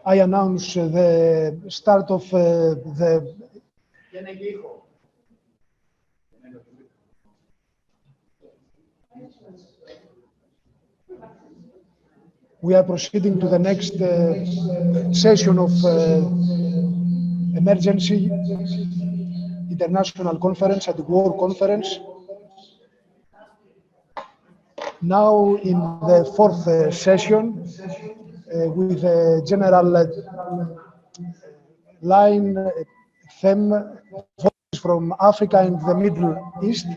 I announce the start of the... We are proceeding to the next session of emergency international conference at the World Conference. Now in the fourth session with a general line theme from Africa and the Middle East.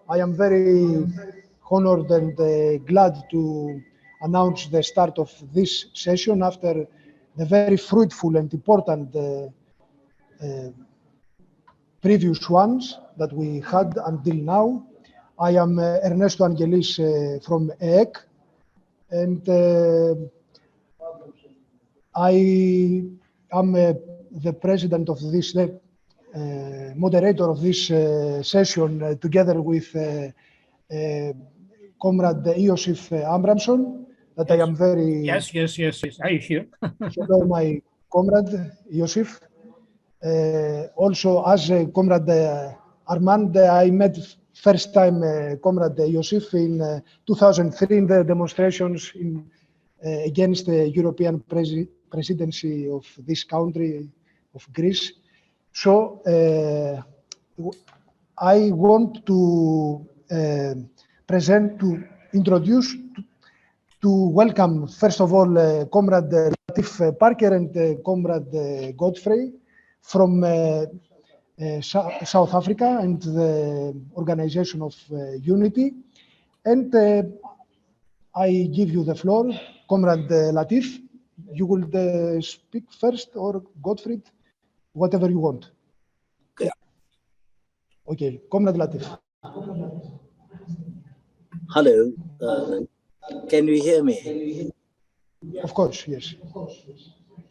I am very honored and glad to announce the start of this session after the very fruitful and important previous ones that we had until now. I am Ernesto Angelis from EEC, and I am the president of this, moderator of this session, together with Comrade Iosif Abramson, that I am very... Yes, I hear. Hello, my comrade Iosif. Also, as Comrade Armand, I met first time Comrade Iosif in 2003 in the demonstrations against the European presidency of this country, of Greece. So I want to introduce, to welcome, first of all, Comrade Latif Parker and Comrade Godfrey from South Africa and the Organization of Unity. And I give you the floor, Comrade Latif. You will speak first, or Gottfried, whatever you want. Okay. Okay, Comrade Latif. Hello, can you hear me? Of course, yes.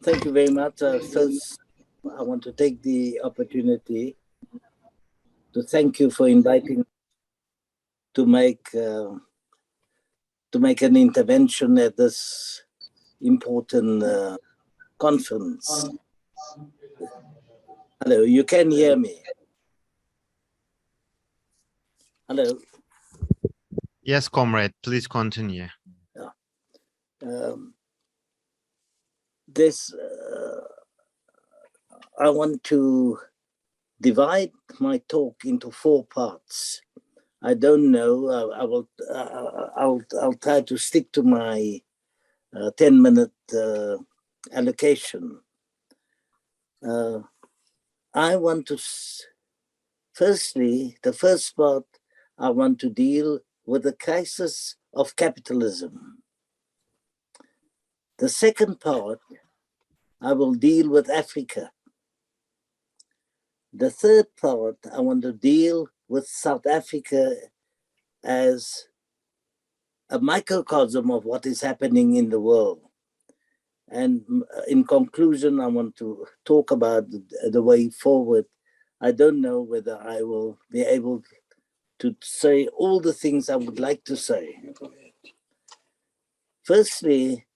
Thank you very much. First, I want to take the opportunity to thank you for inviting me to make an intervention at this important conference. Hello, you can hear me? Hello. Yes, comrade, please continue. I want to divide my talk into 4 parts. I don't know. I'll try to stick to my 10-minute allocation. I want to firstly, the first part, I want to deal with the crisis of capitalism. The second part, I will deal with Africa. The third part, I want to deal with South Africa as a microcosm of what is happening in the world. And in conclusion, I want to talk about the way forward. I don't know whether I will be able to say all the things I would like to say. Firstly,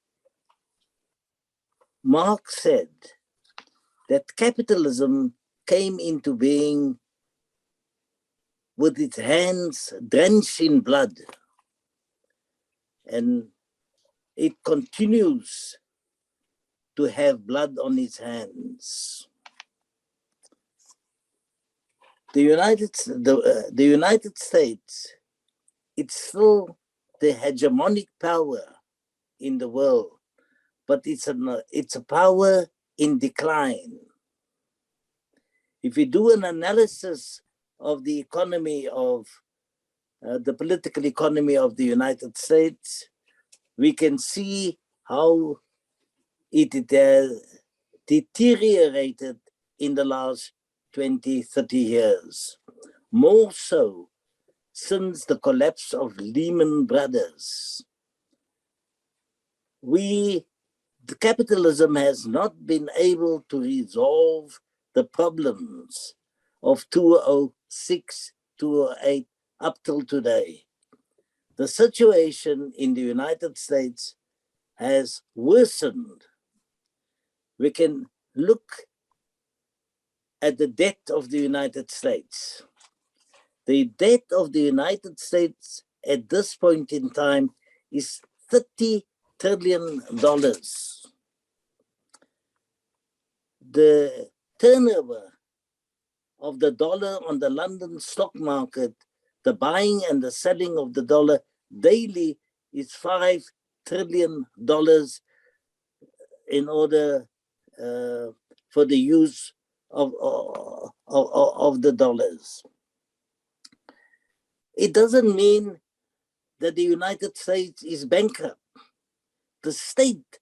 Marx said that capitalism came into being with its hands drenched in blood, and it continues to have blood on its hands. The United States, it's still the hegemonic power in the world, but it's a power in decline. If we do an analysis of the economy of the political economy of the United States, we can see how it has deteriorated in the last 20, 30 years. More so since the collapse of Lehman Brothers. The capitalism has not been able to resolve the problems of 2006, 2008 up till today. The situation in the United States has worsened we can look at the debt of the United States. The debt of the United States at this point in time is $30 trillion. The turnover of the dollar on the London stock market, the buying and the selling of the dollar daily is $5 trillion in order for the use of the dollars. It doesn't mean that the United States is bankrupt. The state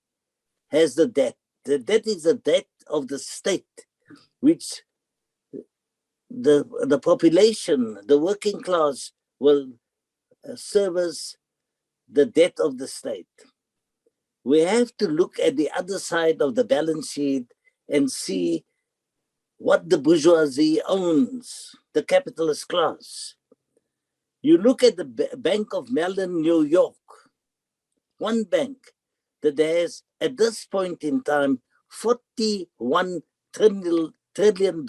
has the debt. The debt is the debt of the state, which the population, the working class, will service the debt of the state. We have to look at the other side of the balance sheet and see what the bourgeoisie owns, the capitalist class. You look at the Bank of Mellon, New York, one bank that has, at this point in time, $41 trillion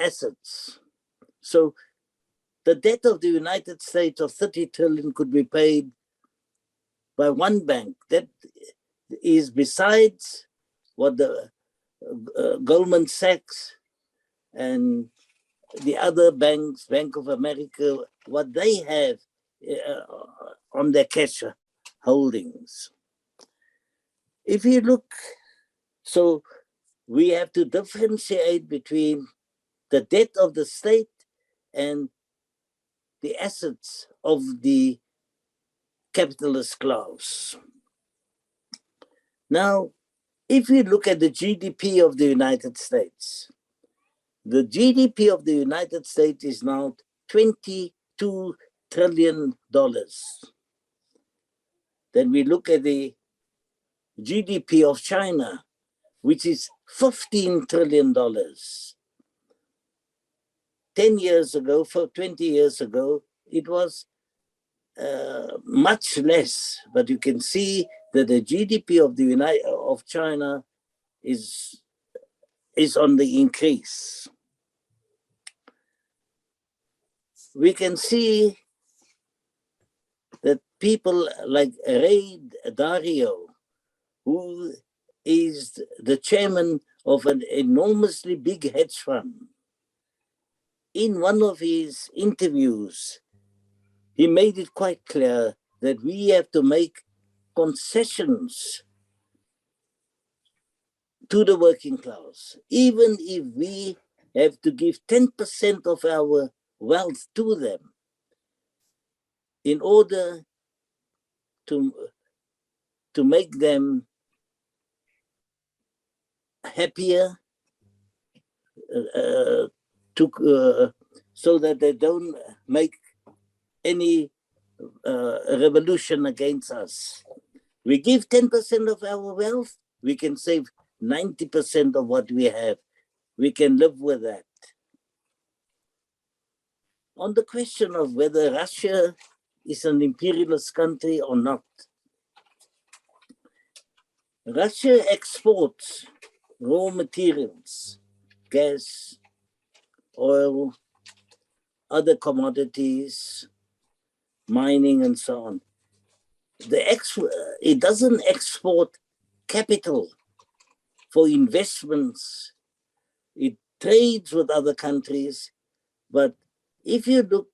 assets. So the debt of the United States of 30 trillion could be paid by one bank. That is besides what the Goldman Sachs and the other banks, Bank of America, what they have on their cash holdings. If you look, so we have to differentiate between the debt of the state and the assets of the capitalist class. Now, if we look at the GDP of the United States, the GDP of the United States is now $22 trillion. Then we look at the GDP of China, which is $15 trillion. 10 years ago, 20 years ago, it was much less, but you can see that the GDP of China is on the increase. We can see that people like Ray Dalio, who is the chairman of an enormously big hedge fund, in one of his interviews, he made it quite clear that we have to make concessions to the working class, even if we have to give 10% of our wealth to them in order to make them happier, so that they don't make any revolution against us. We give 10% of our wealth, we can save 90% of what we have. We can live with that. On the question of whether Russia is an imperialist country or not, Russia exports raw materials, gas, oil, other commodities, mining, and so on. It doesn't export capital for investments. It trades with other countries. But if you look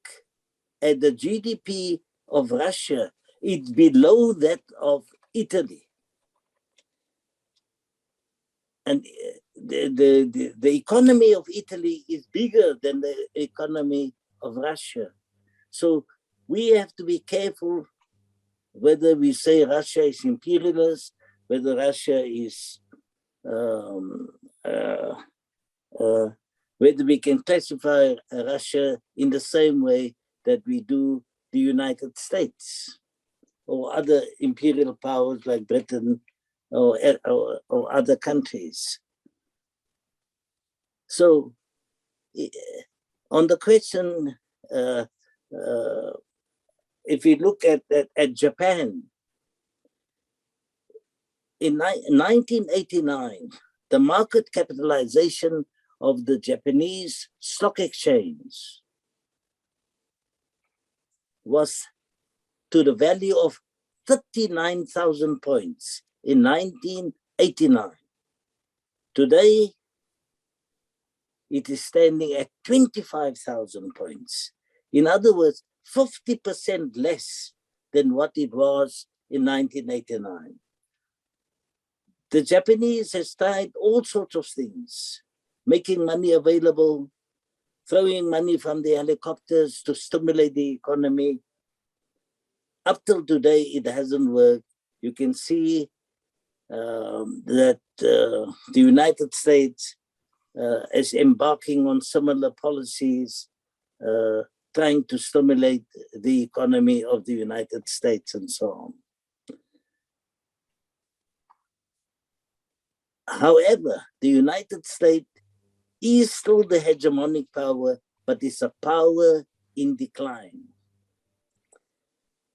at the GDP of Russia, it's below that of Italy. And the economy of Italy is bigger than the economy of Russia. So we have to be careful whether we say Russia is imperialist, whether Russia is, whether we can classify Russia in the same way that we do the United States or other imperial powers like Britain or other countries. So on the question, if we look at Japan, In 1989, the market capitalization of the Japanese stock exchange was to the value of 39,000 points in 1989. Today, it is standing at 25,000 points. In other words, 50% less than what it was in 1989. The Japanese has tried all sorts of things, making money available, throwing money from the helicopters to stimulate the economy. Up till today, it hasn't worked. You can see that the United States is embarking on similar policies, trying to stimulate the economy of the United States and so on. However, the United States is still the hegemonic power, but it's a power in decline.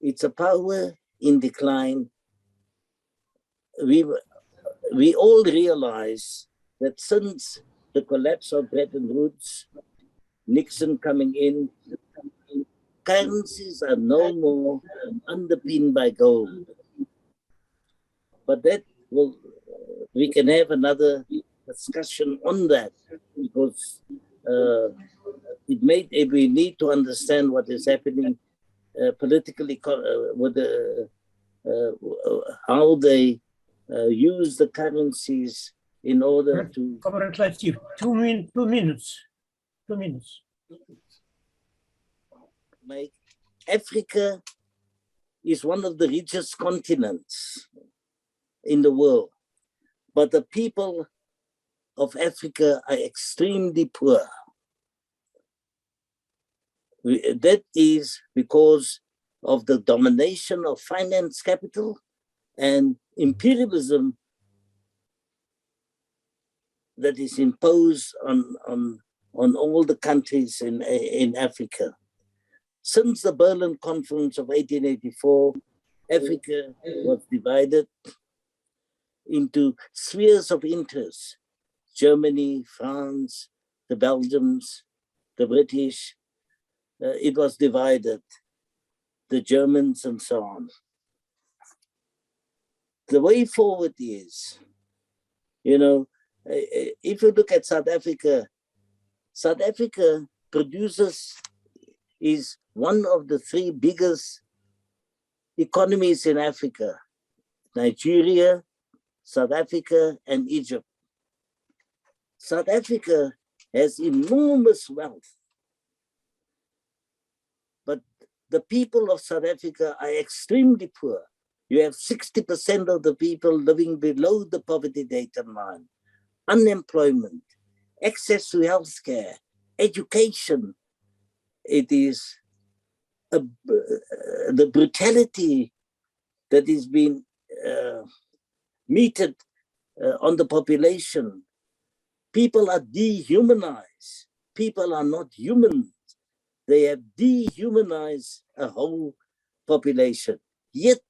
It's a power in decline. We all realize that since the collapse of Bretton Woods, Nixon coming in, currencies are no more underpinned by gold. But that will, we can have another discussion on that, because we need to understand what is happening politically with how they use the currencies in order to two minutes. make Africa is one of the richest continents in the world, but the people of Africa are extremely poor. That is because of the domination of finance capital and imperialism that is imposed on all the countries in Africa. Since the Berlin Conference of 1884, Africa was divided into spheres of interest: Germany, France, the Belgians, the British. It was divided, the Germans and so on. The way forward is, if you look at South Africa is one of the three biggest economies in Africa: Nigeria, South Africa, and Egypt. South Africa has enormous wealth, but the people of South Africa are extremely poor. You have 60% of the people living below the poverty datum line. Unemployment, access to healthcare, education. It is the brutality that is being meted on the population. People are dehumanized. People are not human. They have dehumanized a whole population. Yet,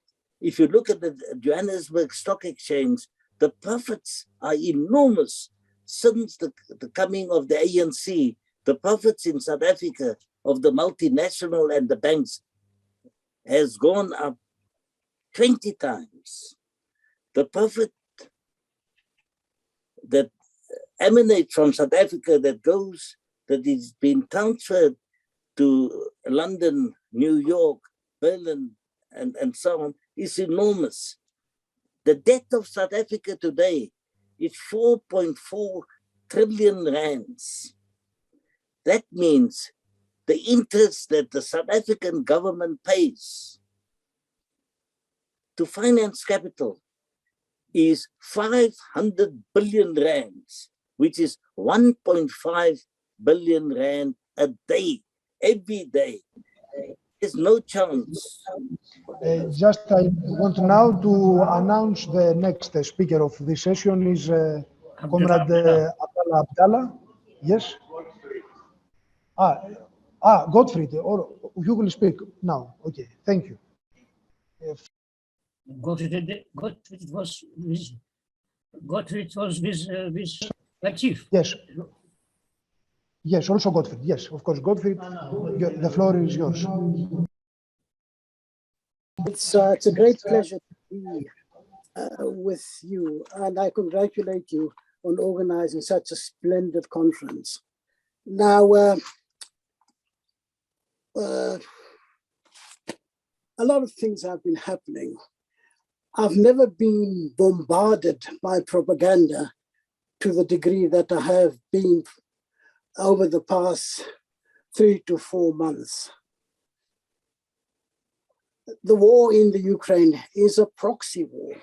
if you look at the Johannesburg Stock Exchange, the profits are enormous. Since the coming of the ANC, the profits in South Africa of the multinational and the banks has gone up 20 times. The profit that emanates from South Africa that is being transferred to London, New York, Berlin, and so on, is enormous. The debt of South Africa today is 4.4 trillion rands. That means the interest that the South African government pays to finance capital is 500 billion rands, which is 1.5 billion rand a day, every day. There's no chance. Just I want now to announce the next speaker of this session is Conrad Abdallah. Yes? Gottfried, or you will speak now. Okay, thank you. Gottfried was with the chief. Yes. Yes, also Gottfried. Yes, of course, Gottfried. The floor is yours. It's a great pleasure to be with you, and I congratulate you on organizing such a splendid conference. Now, a lot of things have been happening. I've never been bombarded by propaganda to the degree that I have been over the past 3 to 4 months. The war in the Ukraine is a proxy war.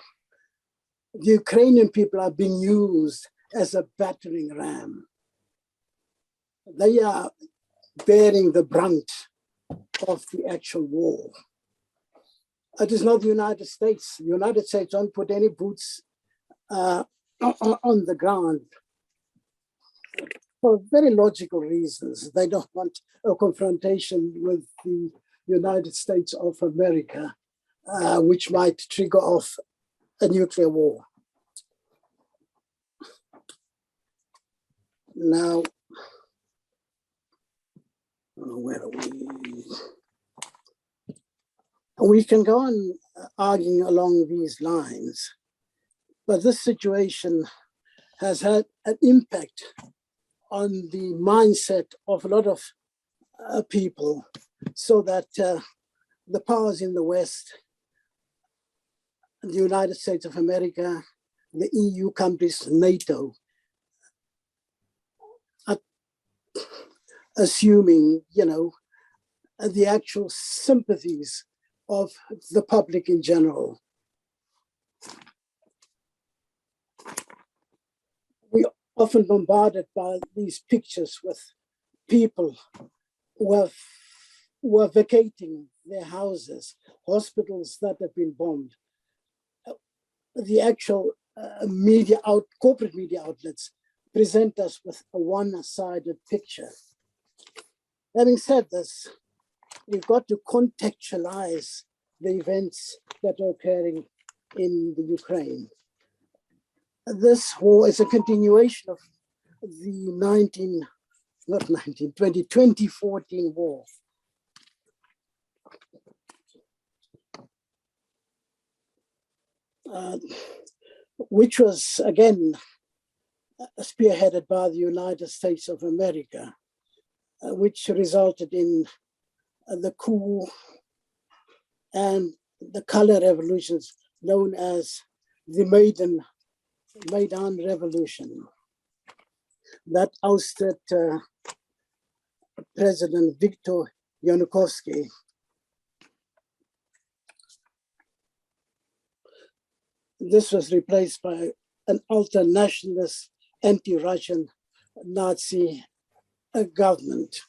The Ukrainian people are being used as a battering ram. They are bearing the brunt of the actual war. It is not the United States. The United States don't put any boots on the ground for very logical reasons. They don't want a confrontation with the United States of America, which might trigger off a nuclear war. Now, where are we? We can go on arguing along these lines, but this situation has had an impact on the mindset of a lot of people, so that the powers in the West, the United States of America, the EU countries, NATO, are assuming, the actual sympathies of the public in general. We are often bombarded by these pictures with people who are vacating their houses, hospitals that have been bombed. The actual corporate media outlets present us with a one-sided picture. Having said this, we've got to contextualize the events that are occurring in the Ukraine. This war is a continuation of the 2014 war. Which was, again, spearheaded by the United States of America, which resulted in the coup and the color revolutions known as the Maidan Revolution that ousted President Viktor Yanukovsky. This was replaced by an ultra-nationalist, anti-Russian Nazi government.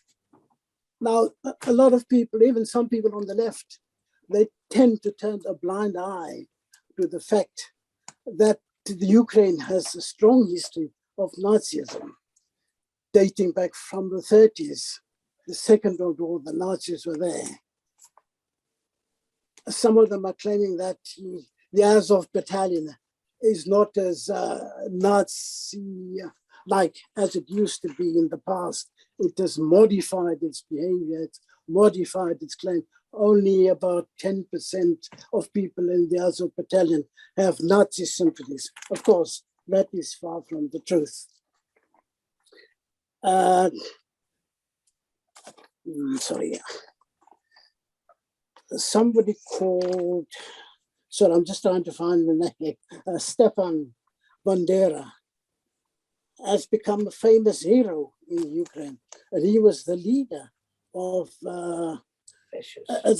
Now, a lot of people, even some people on the left, they tend to turn a blind eye to the fact that the Ukraine has a strong history of Nazism, dating back from the 30s. The Second World War, the Nazis were there. Some of them are claiming that the Azov battalion is not as Nazi-like as it used to be in the past. It has modified its behavior, it's modified its claim. Only about 10% of people in the Azov battalion have Nazi sympathies. Of course, that is far from the truth. Sorry. Somebody called, sorry, I'm just trying to find the name, Stepan Bandera has become a famous hero in Ukraine. And he was the leader of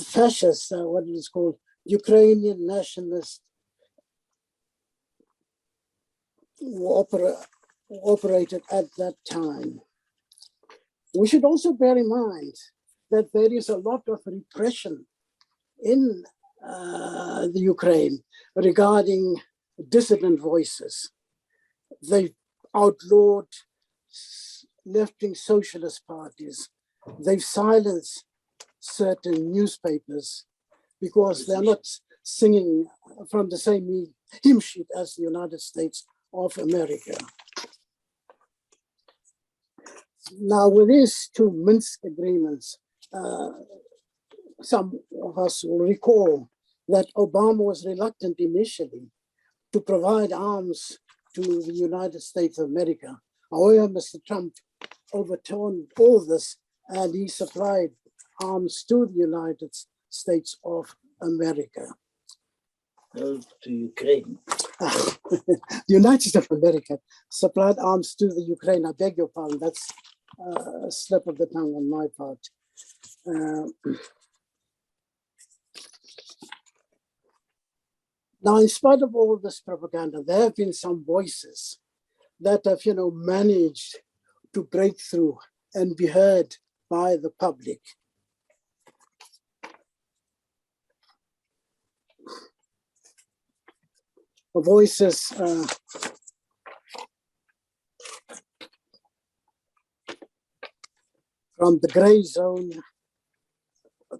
fascists, what it is called, Ukrainian nationalists who operated at that time. We should also bear in mind that there is a lot of repression in the Ukraine regarding dissident voices. They've outlawed left-wing socialist parties. They've silenced certain newspapers because they're not singing from the same hymn sheet as the United States of America. Now, with these two Minsk agreements, some of us will recall that Obama was reluctant initially to provide arms to the United States of America. However, Mr. Trump overturned all this and he supplied arms to the United States of America. To Ukraine. The United States of America supplied arms to the Ukraine. I beg your pardon, that's a slip of the tongue on my part. Now, in spite of all this propaganda, there have been some voices that have, managed to break through and be heard by the public. Voices from the gray zone,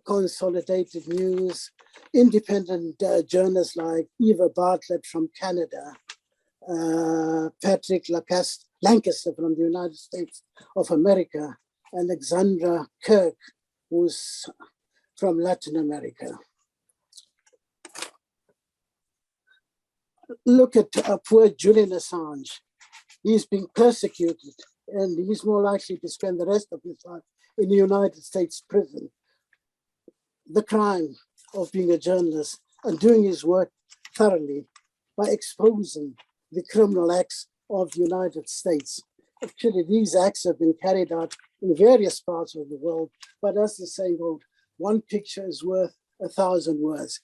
Consolidated News, independent journalists like Eva Bartlett from Canada, Patrick Lancaster from the United States of America, Alexandra Kirk, who's from Latin America. Look at poor Julian Assange. He's being persecuted and he's more likely to spend the rest of his life in the United States prison. The crime of being a journalist and doing his work thoroughly by exposing the criminal acts of the United States. Actually, these acts have been carried out in various parts of the world, but as the saying goes, one picture is worth 1,000 words.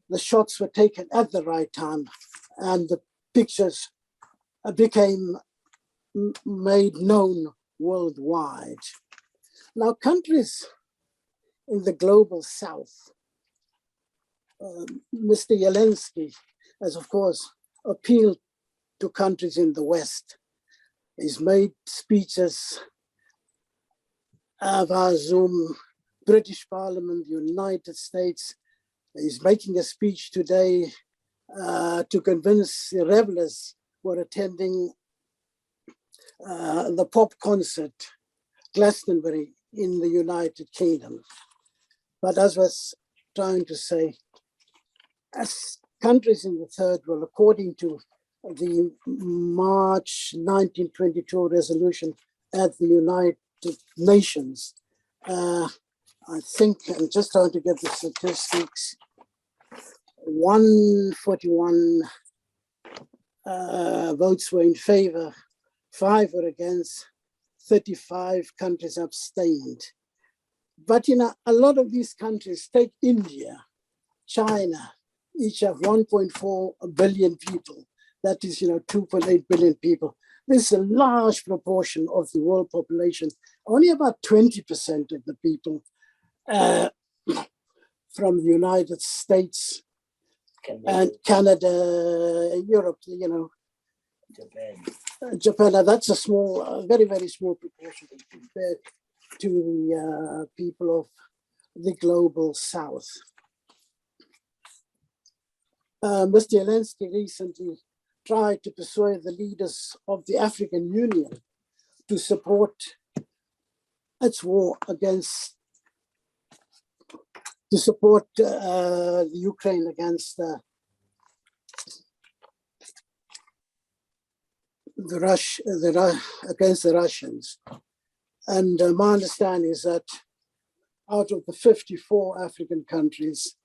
The shots were taken at the right time and the pictures became made known worldwide. Now, countries in the global south, Mr. Zelensky has, of course, appealed to countries in the West. He's made speeches via Zoom, British Parliament, the United States. He's making a speech today to convince the revelers who are attending the pop concert, Glastonbury, in the United Kingdom. But as I was trying to say, as countries in the third world, according to the March 1922 resolution at the United Nations, I think, I'm just trying to get the statistics, 141 votes were in favor, 5 were against, 35 countries abstained. But a lot of these countries, take India, China, each have 1.4 billion people. That is, 2.8 billion people. This is a large proportion of the world population. Only about 20% of the people from the United States and Canada, Europe, Japan. That's a small, very, very small proportion compared to the people of the global south. Mr. Zelensky recently tried to persuade the leaders of the African Union to support its war against, to support the Ukraine against against the Russians. And my understanding is that out of the 54 African countries,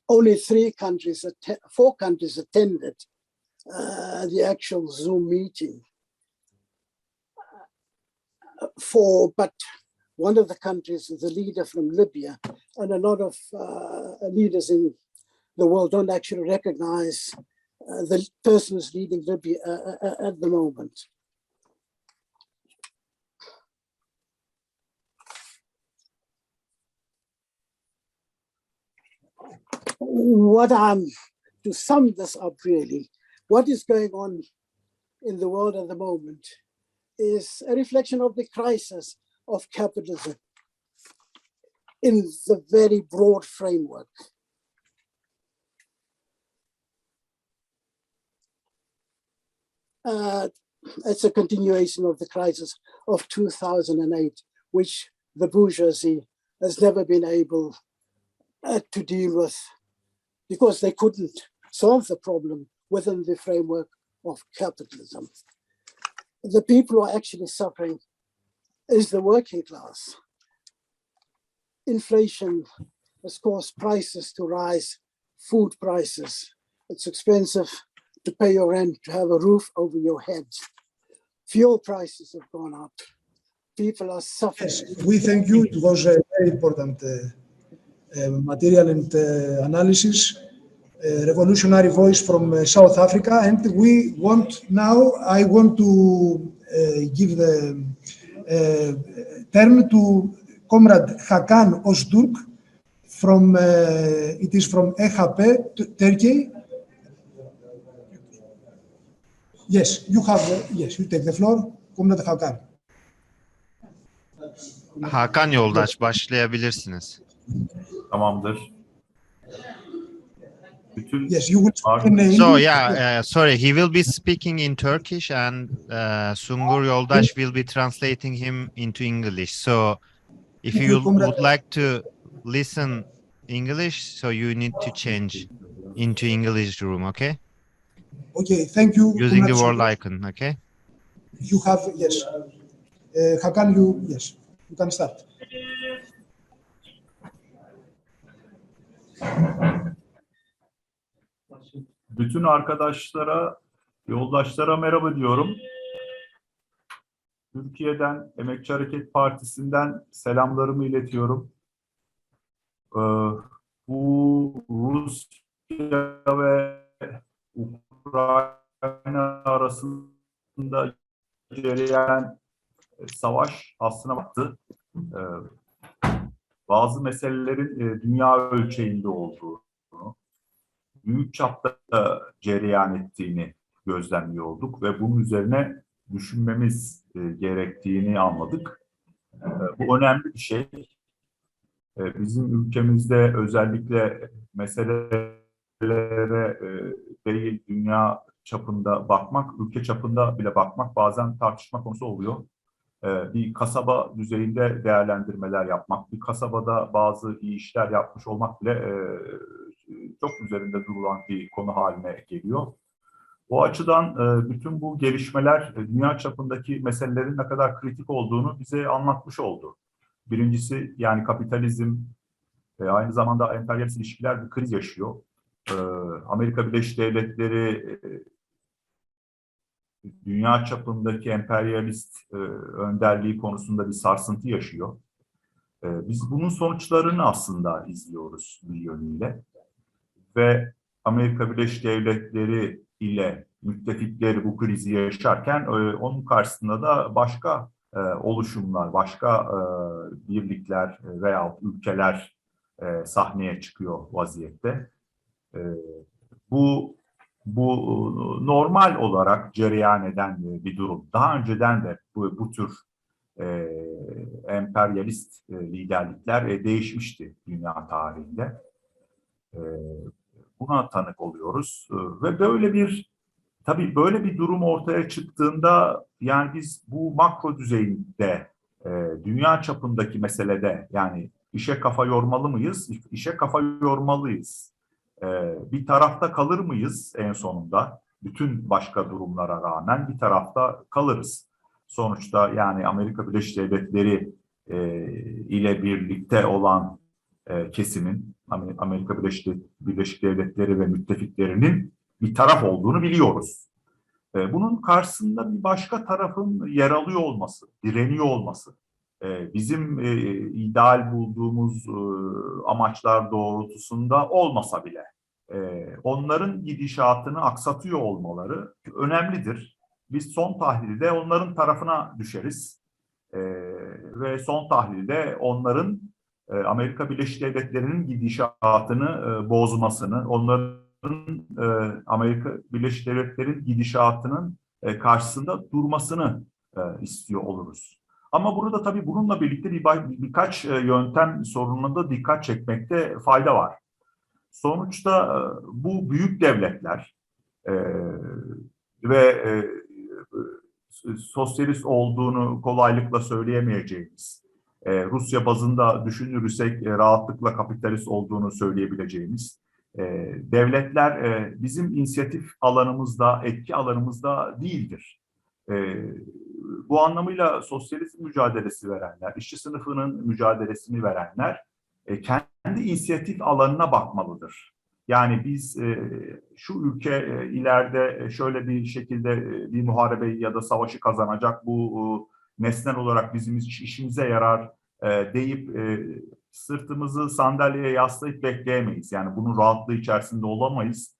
only 4 countries attended the actual Zoom meeting. But one of the countries is a leader from Libya, and a lot of leaders in the world don't actually recognize the person who's leading Libya at the moment. To sum this up really, what is going on in the world at the moment is a reflection of the crisis of capitalism in the very broad framework. it's a continuation of the crisis of 2008, which the bourgeoisie has never been able to deal with because they couldn't solve the problem within the framework of capitalism. The people who are actually suffering is the working class. Inflation has caused prices to rise, food prices. It's expensive to pay your rent, to have a roof over your head. Fuel prices have gone up. People are suffering. Yes, we thank you. It was a very important material and analysis. Revolutionary voice from South Africa, and we want now. I want to give the term to Comrade Hakan Öztürk from. It is from EHP, Turkey. Yes, you have. Yes, you take the floor, Comrade Hakan. Hakan Yoldaş, başlayabilirsiniz. Tamamdır. Yes, you will speak in English. So yeah, sorry, he will be speaking in Turkish and Sungur Yoldaş will be translating him into English. So if you would like to listen English, so you need to change into English room, okay? Okay, thank you. Using the world icon, okay? You have, yes. Hakan, yes, you can start. Bütün arkadaşlara, yoldaşlara merhaba diyorum. Türkiye'den, Emekçi Hareket Partisi'nden selamlarımı iletiyorum. Bu Rusya ve Ukrayna arasında cereyan savaş aslına baktı. Bazı meselelerin dünya ölçeğinde olduğunu, büyük çapta cereyan ettiğini gözlemliyorduk ve bunun üzerine düşünmemiz gerektiğini anladık. Bu önemli bir şey. Bizim ülkemizde özellikle meselelere değil dünya çapında bakmak, ülke çapında bile bakmak bazen tartışma konusu oluyor. Bir kasaba düzeyinde değerlendirmeler yapmak, bir kasabada bazı iyi işler yapmış olmak bile çok üzerinde durulan bir konu haline geliyor. O açıdan bütün bu gelişmeler dünya çapındaki meselelerin ne kadar kritik olduğunu bize anlatmış oldu. Birincisi yani kapitalizm aynı zamanda emperyalist ilişkiler bir kriz yaşıyor. Amerika Birleşik Devletleri dünya çapındaki emperyalist önderliği konusunda bir sarsıntı yaşıyor. Biz bunun sonuçlarını aslında izliyoruz bir yönüyle. Ve Amerika Birleşik Devletleri ile müttefikleri bu krizi yaşarken onun karşısında da başka oluşumlar, başka birlikler veya ülkeler sahneye çıkıyor vaziyette. Bu normal olarak cereyan eden bir durum. Daha önceden de bu tür emperyalist liderlikler değişmişti dünya tarihinde. Buna tanık oluyoruz ve böyle bir durum ortaya çıktığında yani biz bu makro düzeyinde dünya çapındaki meselede yani işe kafa yormalı mıyız? İşe kafa yormalıyız. Bir tarafta kalır mıyız en sonunda? Bütün başka durumlara rağmen bir tarafta kalırız. Sonuçta yani Amerika Birleşik Devletleri ile birlikte olan kesimin Amerika Birleşik Devletleri ve müttefiklerinin bir taraf olduğunu biliyoruz. Bunun karşısında bir başka tarafın yer alıyor olması, direniyor olması, bizim ideal bulduğumuz amaçlar doğrultusunda olmasa bile onların gidişatını aksatıyor olmaları önemlidir. Biz son tahlilde onların tarafına düşeriz ve son tahlilde onların Amerika Birleşik Devletleri'nin gidişatını bozmasını, onların Amerika Birleşik Devletleri'nin gidişatının karşısında durmasını istiyor oluruz. Ama burada tabii bununla birlikte birkaç yöntem sorununa da dikkat çekmekte fayda var. Sonuçta bu büyük devletler ve sosyalist olduğunu kolaylıkla söyleyemeyeceğimiz, Rusya bazında düşünürsek rahatlıkla kapitalist olduğunu söyleyebileceğimiz devletler bizim inisiyatif alanımızda, etki alanımızda değildir. Bu anlamıyla sosyalist mücadelesi verenler, işçi sınıfının mücadelesini verenler kendi inisiyatif alanına bakmalıdır. Yani biz şu ülke ileride şöyle bir şekilde bir muharebeyi ya da savaşı kazanacak, bu nesnel olarak bizim işimize yarar deyip sırtımızı sandalyeye yaslayıp bekleyemeyiz. Yani bunun rahatlığı içerisinde olamayız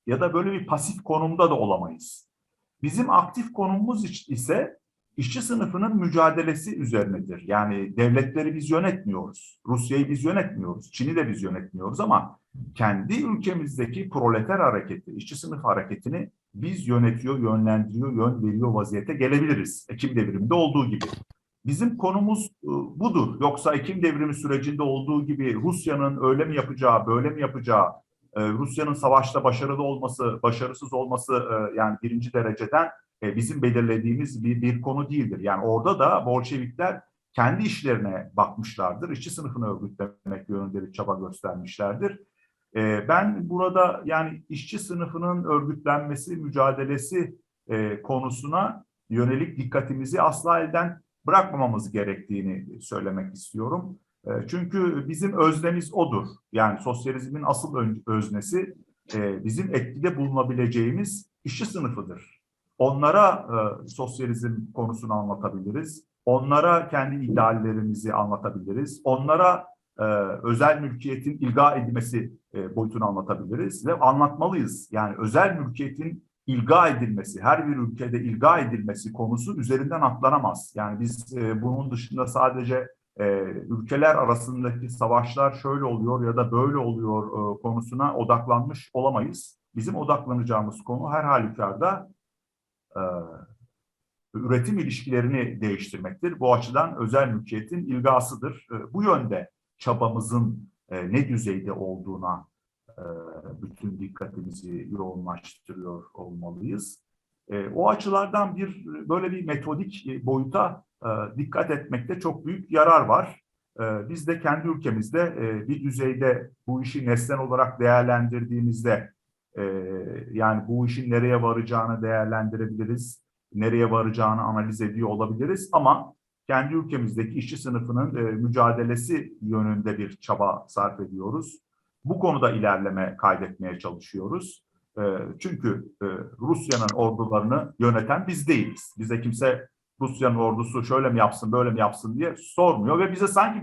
ya da böyle bir pasif konumda da olamayız. Bizim aktif konumumuz ise işçi sınıfının mücadelesi üzerinedir. Yani devletleri biz yönetmiyoruz. Rusya'yı biz yönetmiyoruz. Çin'i de biz yönetmiyoruz ama kendi ülkemizdeki proleter hareketi, işçi sınıf hareketini biz yönetiyor, yönlendiriyor, yön veriyor vaziyete gelebiliriz. Ekim devriminde olduğu gibi. Bizim konumuz budur. Yoksa Ekim devrimi sürecinde olduğu gibi Rusya'nın öyle mi yapacağı, böyle mi yapacağı, Rusya'nın savaşta başarılı olması, başarısız olması yani birinci dereceden bizim belirlediğimiz bir konu değildir. Yani orada da Bolşevikler kendi işlerine bakmışlardır. İşçi sınıfını örgütlemek yönünde bir çaba göstermişlerdir. Ben burada yani işçi sınıfının örgütlenmesi, mücadelesi konusuna yönelik dikkatimizi asla elden bırakmamamız gerektiğini söylemek istiyorum. Çünkü bizim öznemiz odur. Yani sosyalizmin asıl öznesi bizim etkide bulunabileceğimiz işçi sınıfıdır. Onlara sosyalizm konusunu anlatabiliriz. Onlara kendi ideallerimizi anlatabiliriz. Onlara özel mülkiyetin ilga edilmesi boyutunu anlatabiliriz ve anlatmalıyız. Yani özel mülkiyetin ilga edilmesi, her bir ülkede ilga edilmesi konusu üzerinden atlanamaz. Yani biz bunun dışında sadece ülkeler arasındaki savaşlar şöyle oluyor ya da böyle oluyor konusuna odaklanmış olamayız. Bizim odaklanacağımız konu her halükarda üretim ilişkilerini değiştirmektir. Bu açıdan özel mülkiyetin ilgasıdır. Bu yönde çabamızın ne düzeyde olduğuna bütün dikkatimizi yoğunlaştırıyor olmalıyız. O açılardan böyle bir metodik boyuta dikkat etmekte çok büyük yarar var. Biz de kendi ülkemizde bir düzeyde bu işi nesnel olarak değerlendirdiğimizde yani bu işin nereye varacağını değerlendirebiliriz, nereye varacağını analiz ediyor olabiliriz ama kendi ülkemizdeki işçi sınıfının mücadelesi yönünde bir çaba sarf ediyoruz. Bu konuda ilerleme kaydetmeye çalışıyoruz. Çünkü Rusya'nın ordularını yöneten biz değiliz. Bize kimse Rusya'nın ordusu şöyle mi yapsın, böyle mi yapsın diye sormuyor ve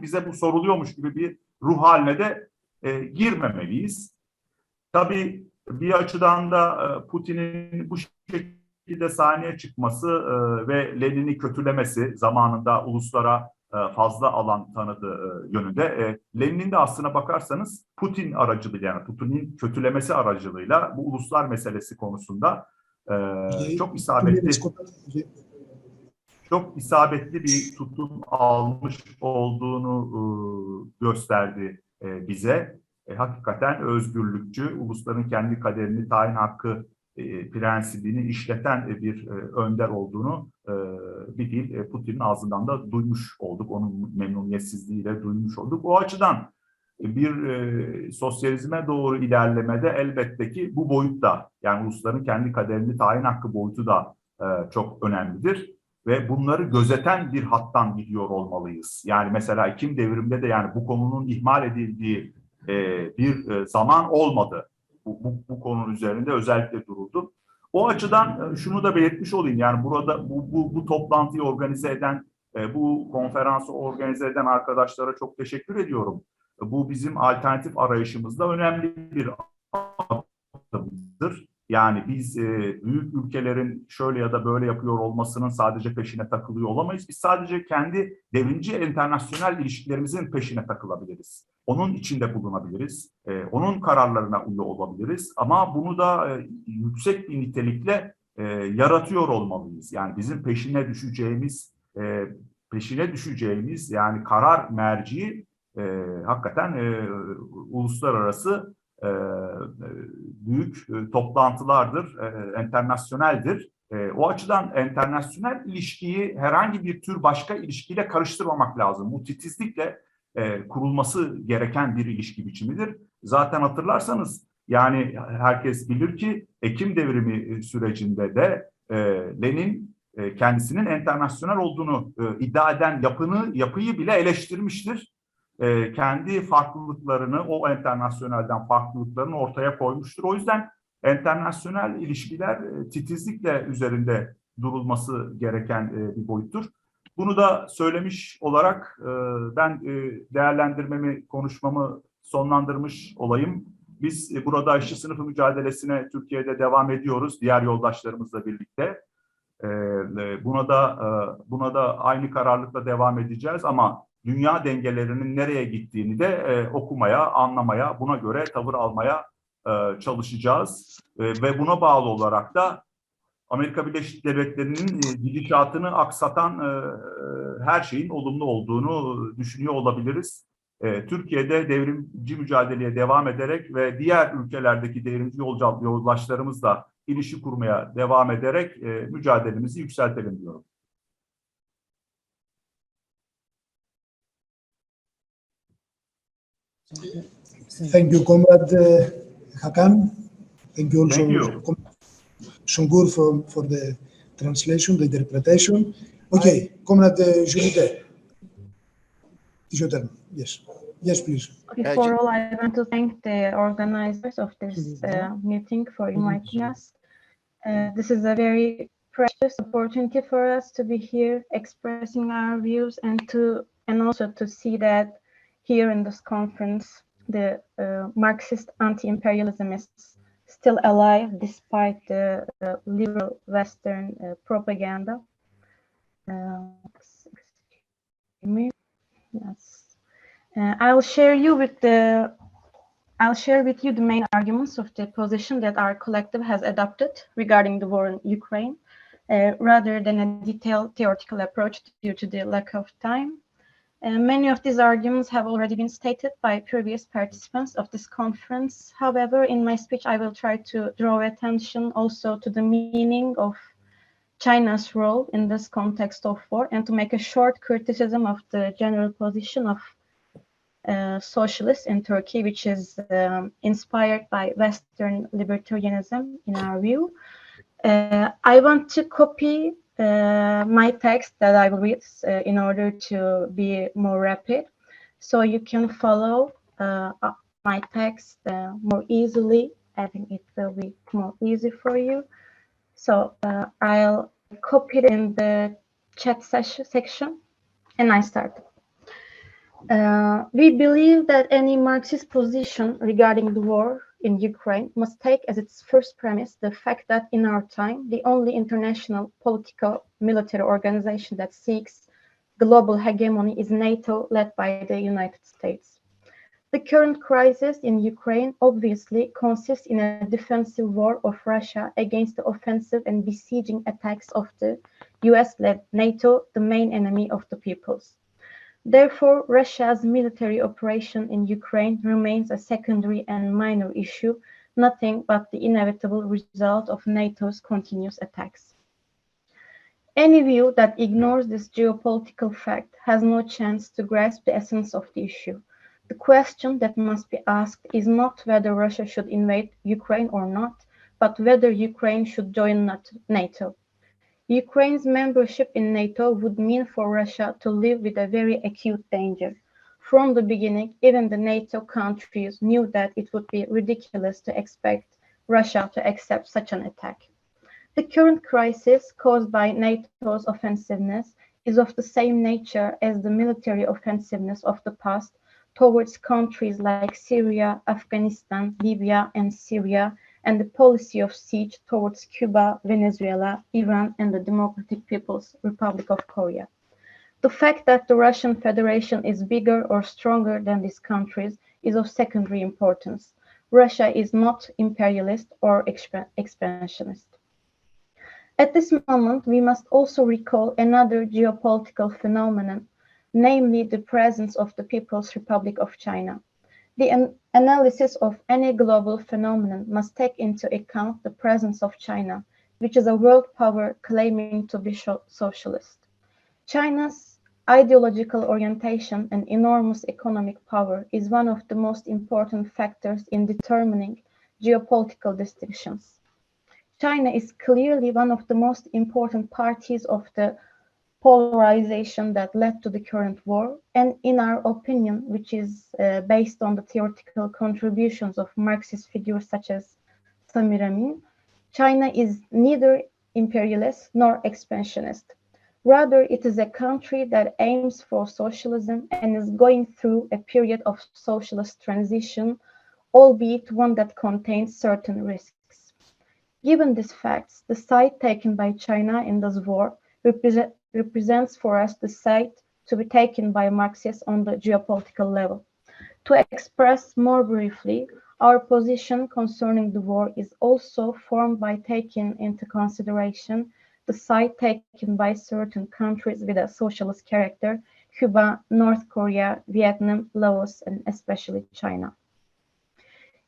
bize bu soruluyormuş gibi bir ruh haline de girmemeliyiz. Tabii bir açıdan da Putin'in bu şekilde sahneye çıkması ve Lenin'i kötülemesi, zamanında uluslara fazla alan tanıdığı yönünde. Lenin'in de aslına bakarsanız Putin aracılığıyla, yani Putin'in kötülemesi aracılığıyla bu uluslar meselesi konusunda çok isabetli bir tutum almış olduğunu gösterdi bize. Hakikaten özgürlükçü, ulusların kendi kaderini tayin hakkı prensibini işleten bir önder olduğunu bir dil Putin'in ağzından da duymuş olduk. Onun memnuniyetsizliğiyle duymuş olduk. O açıdan bir sosyalizme doğru ilerlemede elbette ki bu boyut da, yani ulusların kendi kaderini tayin hakkı boyutu da çok önemlidir. Ve bunları gözeten bir hattan gidiyor olmalıyız. Yani mesela Ekim devriminde de yani bu konunun ihmal edildiği bir zaman olmadı. Bu konunun üzerinde özellikle duruldu. O açıdan şunu da belirtmiş olayım. Yani burada bu toplantıyı organize eden, bu konferansı organize eden arkadaşlara çok teşekkür ediyorum. Bu bizim alternatif arayışımızda önemli bir adımdır. Yani biz büyük ülkelerin şöyle ya da böyle yapıyor olmasının sadece peşine takılıyor olamayız. Biz sadece kendi devrimci internasyonel ilişkilerimizin peşine takılabiliriz. Onun içinde bulunabiliriz. Onun kararlarına uyuyor olabiliriz. Ama bunu da yüksek bir nitelikle yaratıyor olmalıyız. Yani bizim peşine düşeceğimiz yani karar merci hakikaten uluslararası büyük toplantılardır, internasyoneldir. O açıdan internasyonel ilişkiyi herhangi bir tür başka ilişkiyle karıştırmamak lazım. Bu titizlikle kurulması gereken bir ilişki biçimidir. Zaten hatırlarsanız yani herkes bilir ki Ekim devrimi sürecinde de Lenin kendisinin internasyonel olduğunu iddia eden yapıyı bile eleştirmiştir. Kendi farklılıklarını, o internasyonelden farklılıklarını ortaya koymuştur. O yüzden internasyonel ilişkiler titizlikle üzerinde durulması gereken bir boyuttur. Bunu da söylemiş olarak ben değerlendirmemi, konuşmamı sonlandırmış olayım. Biz burada işçi sınıfı mücadelesine Türkiye'de devam ediyoruz diğer yoldaşlarımızla birlikte. Buna da aynı kararlılıkla devam edeceğiz ama dünya dengelerinin nereye gittiğini de okumaya, anlamaya, buna göre tavır almaya çalışacağız. Ve buna bağlı olarak da Amerika Birleşik Devletleri'nin gidişatını aksatan her şeyin olumlu olduğunu düşünüyor olabiliriz. Türkiye'de devrimci mücadeleye devam ederek ve diğer ülkelerdeki devrimci yoldaşlarımızla ilişki kurmaya devam ederek mücadelemizi yükseltelim diyorum. Thank you, Comrade Hakan. Thank you also, Sungur, for the translation, the interpretation. Okay, Comrade Julide, it's your turn. Yes. Yes, please. Before all, I want to thank the organizers of this meeting for inviting us. This is a very precious opportunity for us to be here expressing our views and also to see that here in this conference, the Marxist anti-imperialism is still alive despite the liberal Western propaganda. Yes. I'll share with you the main arguments of the position that our collective has adopted regarding the war in Ukraine, rather than a detailed theoretical approach due to the lack of time. Many of these arguments have already been stated by previous participants of this conference. However, in my speech, I will try to draw attention also to the meaning of China's role in this context of war and to make a short criticism of the general position of socialists in Turkey, which is inspired by Western libertarianism, in our view. I want to copy my text that I will read in order to be more rapid, so you can follow my text more easily. I think it will be more easy for you. So I'll copy it in the chat section, and I start. We believe that any Marxist position regarding the war in Ukraine must take as its first premise the fact that in our time, the only international political military organization that seeks global hegemony is NATO, led by the United States. The current crisis in Ukraine obviously consists in a defensive war of Russia against the offensive and besieging attacks of the US-led NATO, the main enemy of the peoples. Therefore, Russia's military operation in Ukraine remains a secondary and minor issue, nothing but the inevitable result of NATO's continuous attacks. Any view that ignores this geopolitical fact has no chance to grasp the essence of the issue. The question that must be asked is not whether Russia should invade Ukraine or not, but whether Ukraine should join NATO. Ukraine's membership in NATO would mean for Russia to live with a very acute danger. From the beginning, even the NATO countries knew that it would be ridiculous to expect Russia to accept such an attack. The current crisis caused by NATO's offensiveness is of the same nature as the military offensiveness of the past towards countries like Syria, Afghanistan, Libya, and Syria, and the policy of siege towards Cuba, Venezuela, Iran, and the Democratic People's Republic of Korea. The fact that the Russian Federation is bigger or stronger than these countries is of secondary importance. Russia is not imperialist or expansionist. At this moment, we must also recall another geopolitical phenomenon, namely the presence of the People's Republic of China. The analysis of any global phenomenon must take into account the presence of China, which is a world power claiming to be socialist. China's ideological orientation and enormous economic power is one of the most important factors in determining geopolitical distinctions. China is clearly one of the most important parties of the polarization that led to the current war, and in our opinion, which is based on the theoretical contributions of Marxist figures such as Samir Amin, China is neither imperialist nor expansionist. Rather, it is a country that aims for socialism and is going through a period of socialist transition, albeit one that contains certain risks. Given these facts, the side taken by China in this war represents for us the side to be taken by Marxists on the geopolitical level. To express more briefly, our position concerning the war is also formed by taking into consideration the side taken by certain countries with a socialist character: Cuba, North Korea, Vietnam, Laos, and especially China.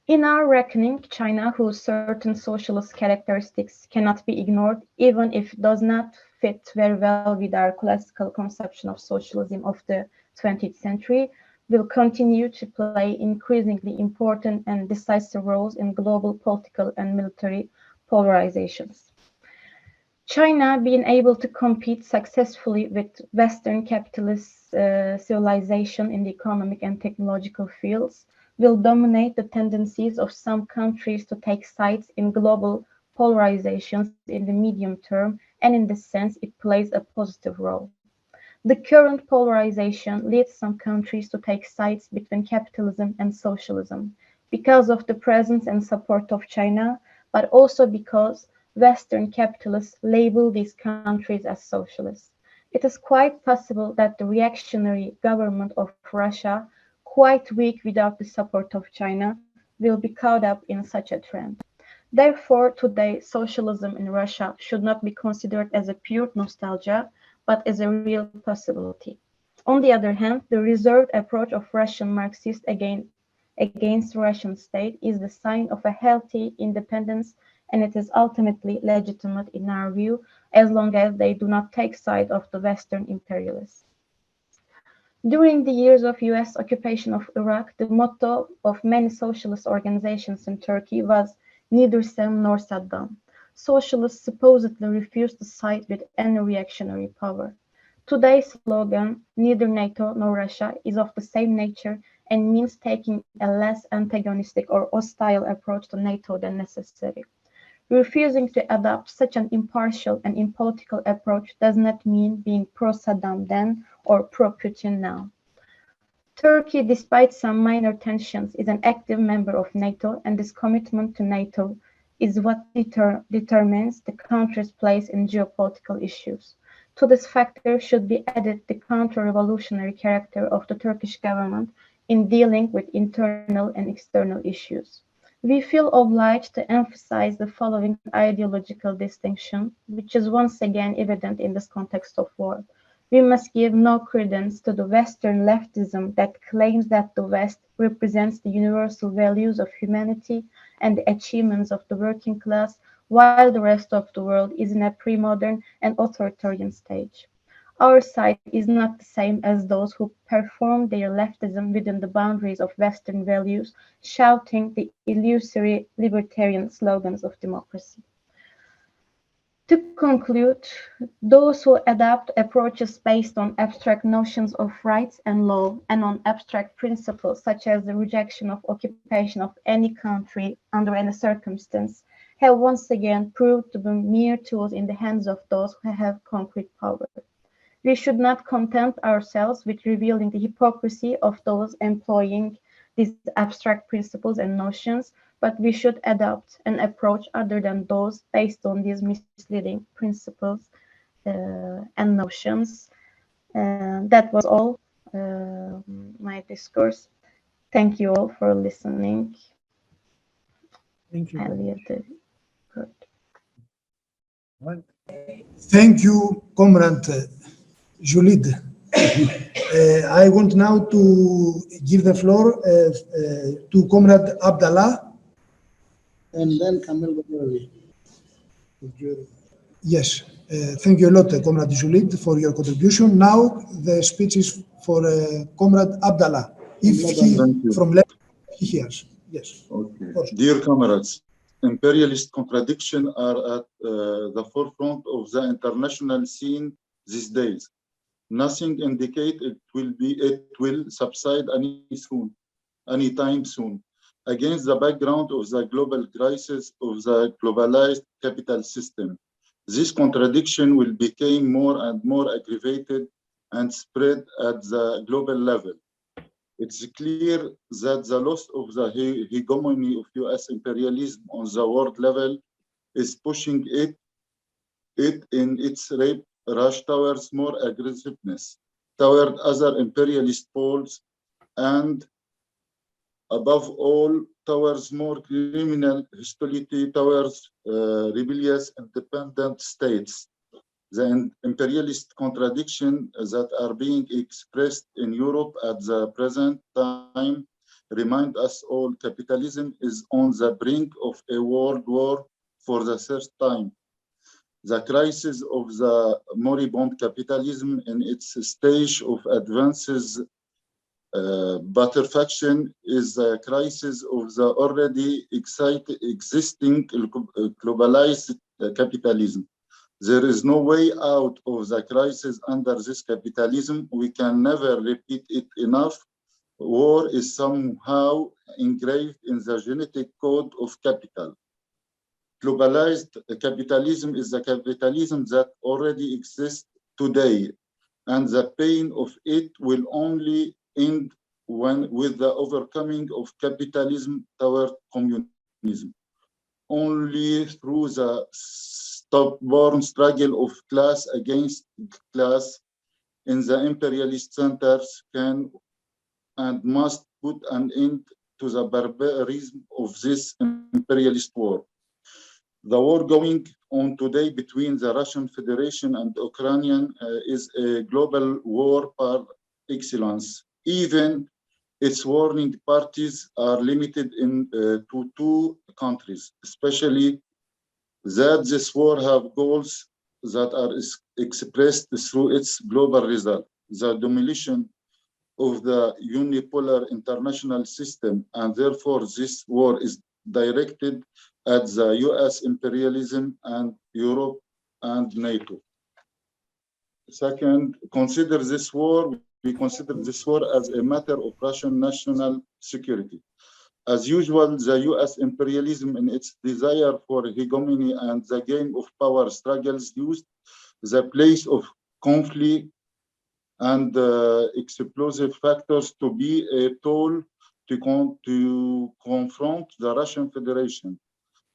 In our reckoning, China, whose certain socialist characteristics cannot be ignored, even if it does not fit very well with our classical conception of socialism of the 20th century, will continue to play increasingly important and decisive roles in global political and military polarizations. China, being able to compete successfully with Western capitalist civilization in the economic and technological fields, will dominate the tendencies of some countries to take sides in global polarizations in the medium term, and in this sense, it plays a positive role. The current polarization leads some countries to take sides between capitalism and socialism because of the presence and support of China, but also because Western capitalists label these countries as socialists. It is quite possible that the reactionary government of Russia, quite weak without the support of China, will be caught up in such a trend. Therefore, today, socialism in Russia should not be considered as a pure nostalgia, but as a real possibility. On the other hand, the reserved approach of Russian Marxists against Russian state is the sign of a healthy independence, and it is ultimately legitimate in our view, as long as they do not take side of the Western imperialists. During the years of US occupation of Iraq, the motto of many socialist organizations in Turkey was neither Sam nor Saddam. Socialists supposedly refused to side with any reactionary power. Today's slogan, neither NATO nor Russia, is of the same nature and means taking a less antagonistic or hostile approach to NATO than necessary. Refusing to adopt such an impartial and impolitical approach does not mean being pro-Saddam then or pro-Putin now. Turkey, despite some minor tensions, is an active member of NATO, and this commitment to NATO is what determines the country's place in geopolitical issues. To this factor should be added the counter-revolutionary character of the Turkish government in dealing with internal and external issues. We feel obliged to emphasize the following ideological distinction, which is once again evident in this context of war. We must give no credence to the Western leftism that claims that the West represents the universal values of humanity and the achievements of the working class, while the rest of the world is in a pre-modern and authoritarian stage. Our side is not the same as those who perform their leftism within the boundaries of Western values, shouting the illusory libertarian slogans of democracy. To conclude, those who adopt approaches based on abstract notions of rights and law and on abstract principles such as the rejection of occupation of any country under any circumstance have once again proved to be mere tools in the hands of those who have concrete power. We should not content ourselves with revealing the hypocrisy of those employing these abstract principles and notions, but we should adopt an approach other than those based on these misleading principles and notions. That was all my discourse. Thank you all for listening. Thank you. Thank you, Comrade Julid. I want now to give the floor to Comrade Abdallah and then Kamel Ghabrawi. Yes, thank you a lot, Comrade Julit, for your contribution. Now the speech is for Comrade Abdallah, if he Thank you. from Lebanon he hears. Yes. Okay. Dear comrades, imperialist contradictions are at the forefront of the international scene these days. Nothing indicates it will subside anytime soon. Against the background of the global crisis of the globalized capital system, this contradiction will become more and more aggravated and spread at the global level. It's clear that the loss of the hegemony of US imperialism on the world level is pushing it in its rush towards more aggressiveness, toward other imperialist poles, and above all, towards more criminal hostility towards rebellious independent states. The imperialist contradictions that are being expressed in Europe at the present time remind us all capitalism is on the brink of a world war for the third time. The crisis of the moribund capitalism in its stage of advances butterfaction is the crisis of the already existing globalized capitalism. There is no way out of the crisis under this capitalism. We can never repeat it enough. War is somehow engraved in the genetic code of capital. Globalized capitalism is the capitalism that already exists today, and the pain of it will only end with the overcoming of capitalism toward communism. Only through the stubborn struggle of class against class in the imperialist centers can and must put an end to the barbarism of this imperialist war. The war going on today between the Russian Federation and Ukraine is a global war par excellence. Even its warring parties are limited to two countries, especially that this war have goals that are expressed through its global result, the demolition of the unipolar international system, and therefore this war is directed at the US imperialism and Europe and NATO. Second, we consider this war as a matter of Russian national security. As usual, the US imperialism in its desire for hegemony and the game of power struggles used the place of conflict and explosive factors to be a tool to confront the Russian Federation.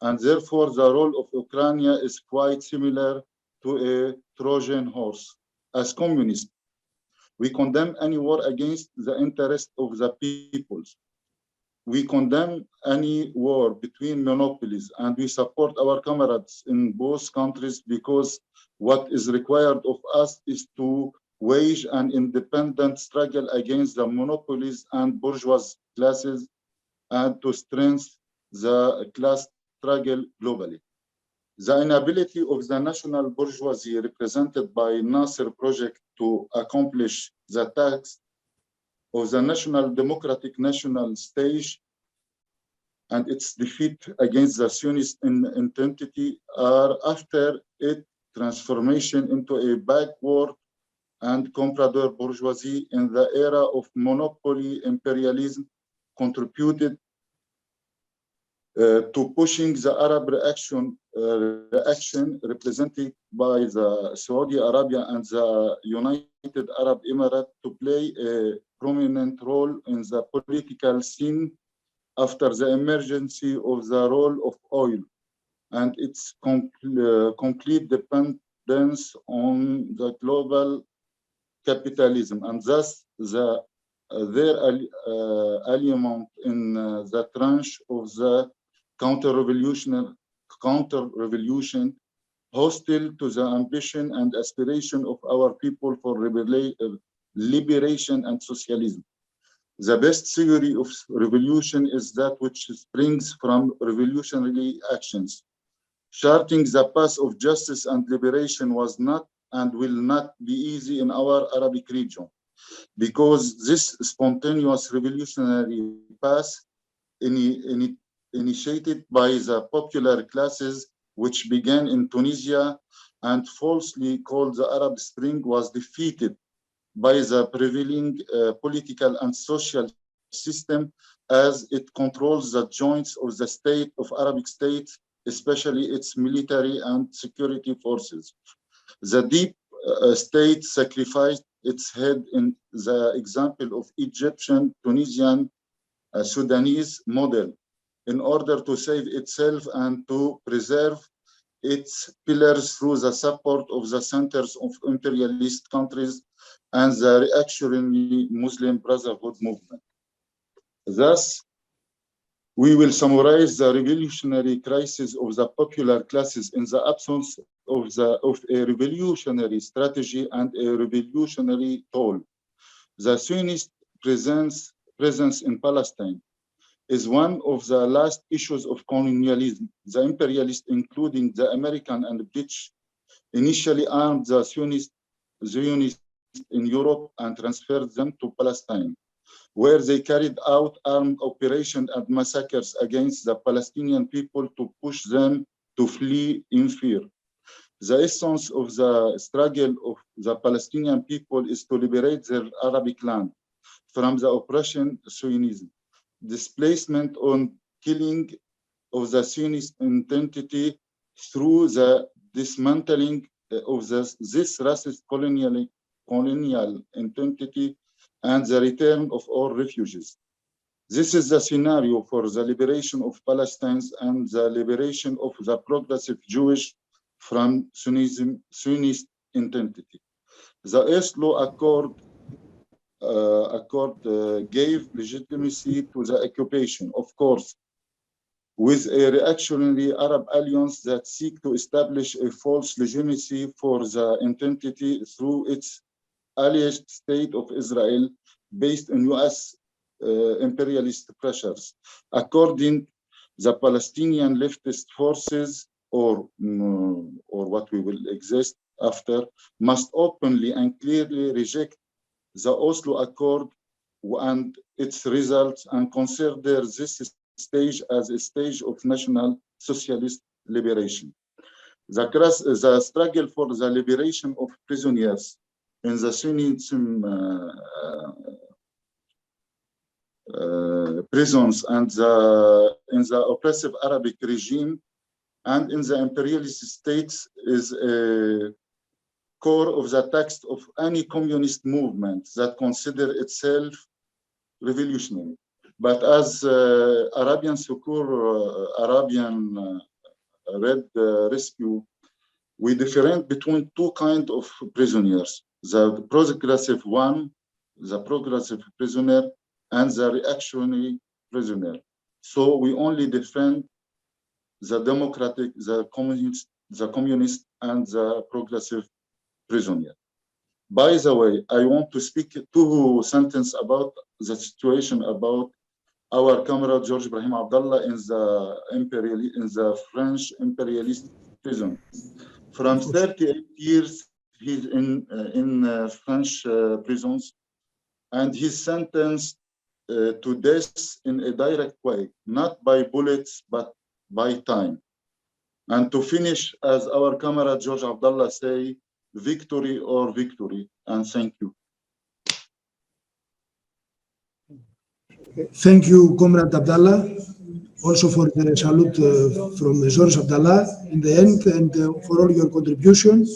And therefore, the role of Ukraine is quite similar to a Trojan horse. As communists, we condemn any war against the interest of the peoples. We condemn any war between monopolies, and we support our comrades in both countries because what is required of us is to wage an independent struggle against the monopolies and bourgeois classes and to strengthen the class struggle globally. The inability of the national bourgeoisie represented by Nasser project to accomplish the task of the national democratic national stage and its defeat against the Zionist entity are after its transformation into a backward and comprador bourgeoisie in the era of monopoly imperialism contributed to pushing the Arab reaction represented by the Saudi Arabia and the United Arab Emirates to play a prominent role in the political scene after the emergence of the role of oil and its complete dependence on the global capitalism, and thus their element in the tranche of the counter-revolution hostile to the ambition and aspiration of our people for liberation and socialism. The best theory of revolution is that which springs from revolutionary actions. Charting the path of justice and liberation was not and will not be easy in our Arabic region, because this spontaneous revolutionary path initiated by the popular classes, which began in Tunisia and falsely called the Arab Spring, was defeated by the prevailing political and social system as it controls the joints of the state of Arabic states, especially its military and security forces. The deep state sacrificed its head in the example of Egyptian, Tunisian, Sudanese model in order to save itself and to preserve its pillars through the support of the centers of imperialist countries and the reactionary Muslim Brotherhood movement. Thus, we will summarize the revolutionary crisis of the popular classes in the absence of a revolutionary strategy and a revolutionary tool. The Zionist presence in Palestine is one of the last issues of colonialism. The imperialists, including the American and British, initially armed the Zionists in Europe and transferred them to Palestine, where they carried out armed operations and massacres against the Palestinian people to push them to flee in fear. The essence of the struggle of the Palestinian people is to liberate their Arabic land from the oppression of Zionism. Displacement on killing of the Zionist identity through the dismantling of this racist colonial identity and the return of all refugees. This is the scenario for the liberation of Palestine and the liberation of the progressive Jewish from Zionist identity. The Oslo Accord gave legitimacy to the occupation, of course, with a reactionary Arab alliance that seek to establish a false legitimacy for the identity through its alleged state of Israel based on US imperialist pressures. According the Palestinian leftist forces, or what we will exist after, must openly and clearly reject the Oslo Accord and its results and consider this stage as a stage of national socialist liberation. The struggle for the liberation of prisoners in the Zionism prisons and in the oppressive Arabic regime and in the imperialist states is a core of the text of any communist movement that consider itself revolutionary. But as Arabian Sukur, Arabian Red Rescue, we differentiate between two kinds of prisoners: the progressive one, the progressive prisoner, and the reactionary prisoner. So we only defend the democratic, the communist, and the progressive prisoner. By the way, I want to speak two sentences about the situation about our comrade George Ibrahim Abdallah in the French imperialist prison. From 38 years, he's in French prisons, and he's sentenced to death in a direct way, not by bullets, but by time. And to finish, as our comrade George Abdallah say, victory or victory, and thank you. Thank you, Comrade Abdallah, also for the salute from George Abdallah in the end, and for all your contribution.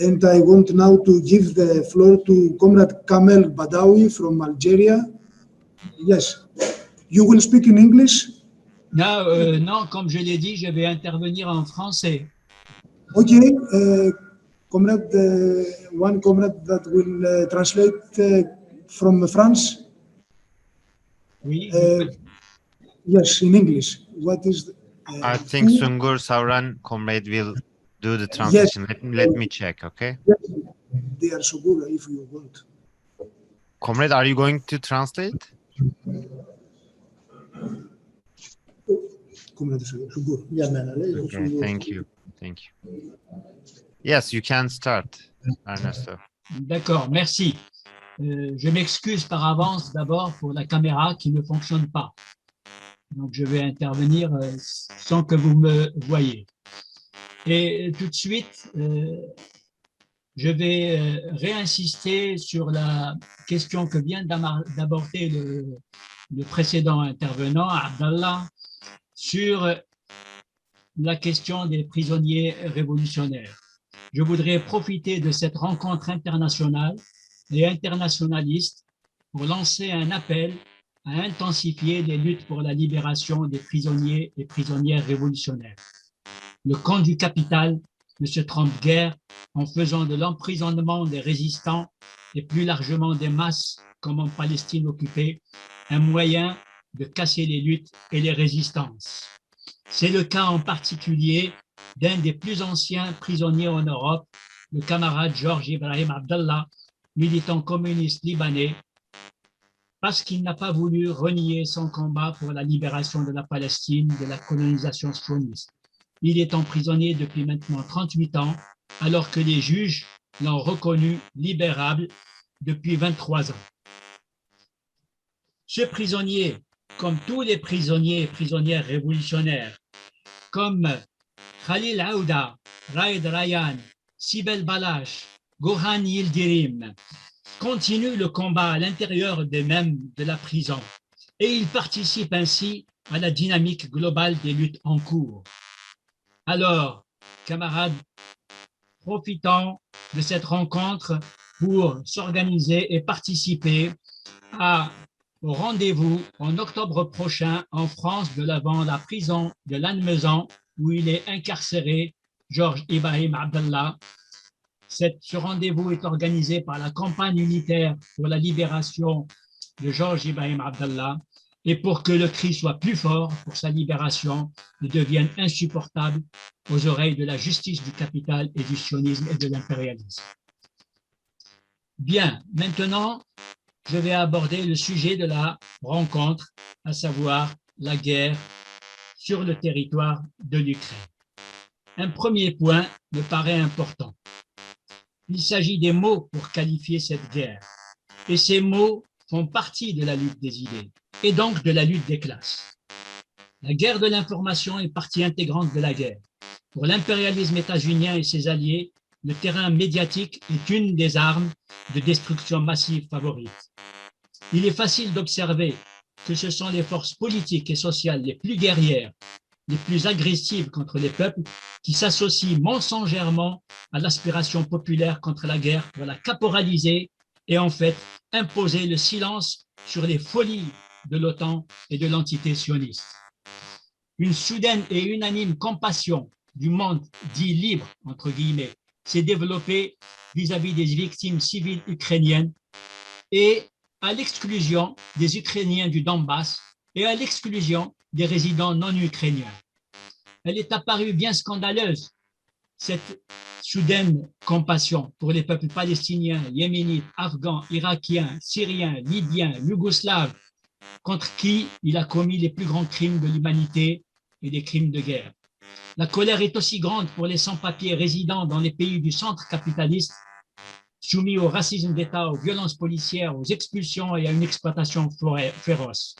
And I want now to give the floor to Comrade Kamel Badawi from Algeria. Yes, you will speak in English? Non, comme je l'ai dit, je vais intervenir en français. Okay, comrade, one comrade that will translate from France. Oui. Yes, in English. What is? I think Sungur Savran, comrade, will do the translation. Yes. Let me check, okay? Yes, they are so good if you want. Comrade, are you going to translate? Okay, thank you. Thank you. Yes, you can start, Ernesto. D'accord, merci. Je m'excuse par avance d'abord pour la caméra qui ne fonctionne pas. Donc, je vais intervenir sans que vous me voyez. Et tout de suite, je vais réinsister sur la question que vient d'aborder le précédent intervenant, Abdallah, sur la question des prisonniers révolutionnaires. Je voudrais profiter de cette rencontre internationale et internationaliste pour lancer un appel à intensifier les luttes pour la libération des prisonniers et prisonnières révolutionnaires. Le camp du capital ne se trompe guère en faisant de l'emprisonnement des résistants et plus largement des masses, comme en Palestine occupée, un moyen de casser les luttes et les résistances. C'est le cas en particulier d'un des plus anciens prisonniers en Europe, le camarade Georges Ibrahim Abdallah, militant communiste libanais, parce qu'il n'a pas voulu renier son combat pour la libération de la Palestine de la colonisation sioniste. Il est emprisonné depuis maintenant 38 ans, alors que les juges l'ont reconnu libérable depuis 23 ans. Ce prisonnier, comme tous les prisonniers et prisonnières révolutionnaires, comme Khalil Aouda, Raed Rayan, Sibel Balash, Gohan Yildirim, continue le combat à l'intérieur mêmes de la prison et il participe ainsi à la dynamique globale des luttes en cours. Alors, camarades, profitons de cette rencontre pour s'organiser et participer au rendez-vous en octobre prochain en France devant la prison de Lannemezan où il est incarcéré, Georges Ibrahim Abdallah. Ce rendez-vous est organisé par la campagne unitaire pour la libération de Georges Ibrahim Abdallah et pour que le cri soit plus fort pour sa libération ne devienne insupportable aux oreilles de la justice du capital et du sionisme et de l'impérialisme. Bien, maintenant, je vais aborder le sujet de la rencontre, à savoir la guerre sur le territoire de l'Ukraine. Un premier point me paraît important. Il s'agit des mots pour qualifier cette guerre. Et ces mots font partie de la lutte des idées et donc de la lutte des classes. La guerre de l'information est partie intégrante de la guerre. Pour l'impérialisme états-unien et ses alliés, le terrain médiatique est une des armes de destruction massive favorites. Il est facile d'observer que ce sont les forces politiques et sociales les plus guerrières, les plus agressives contre les peuples, qui s'associent mensongèrement à l'aspiration populaire contre la guerre pour la caporaliser et en fait imposer le silence sur les folies de l'OTAN et de l'entité sioniste. Une soudaine et unanime compassion du monde dit libre, entre guillemets, s'est développée vis-à-vis des victimes civiles ukrainiennes et à l'exclusion des Ukrainiens du Donbass et à l'exclusion des résidents non ukrainiens. Elle est apparue bien scandaleuse, cette soudaine compassion pour les peuples palestiniens, yéménites, afghans, irakiens, syriens, libyens, yougoslaves, contre qui il a commis les plus grands crimes de l'humanité et des crimes de guerre. La colère est aussi grande pour les sans-papiers résidant dans les pays du centre capitaliste, soumis au racisme d'État, aux violences policières, aux expulsions et à une exploitation féroce.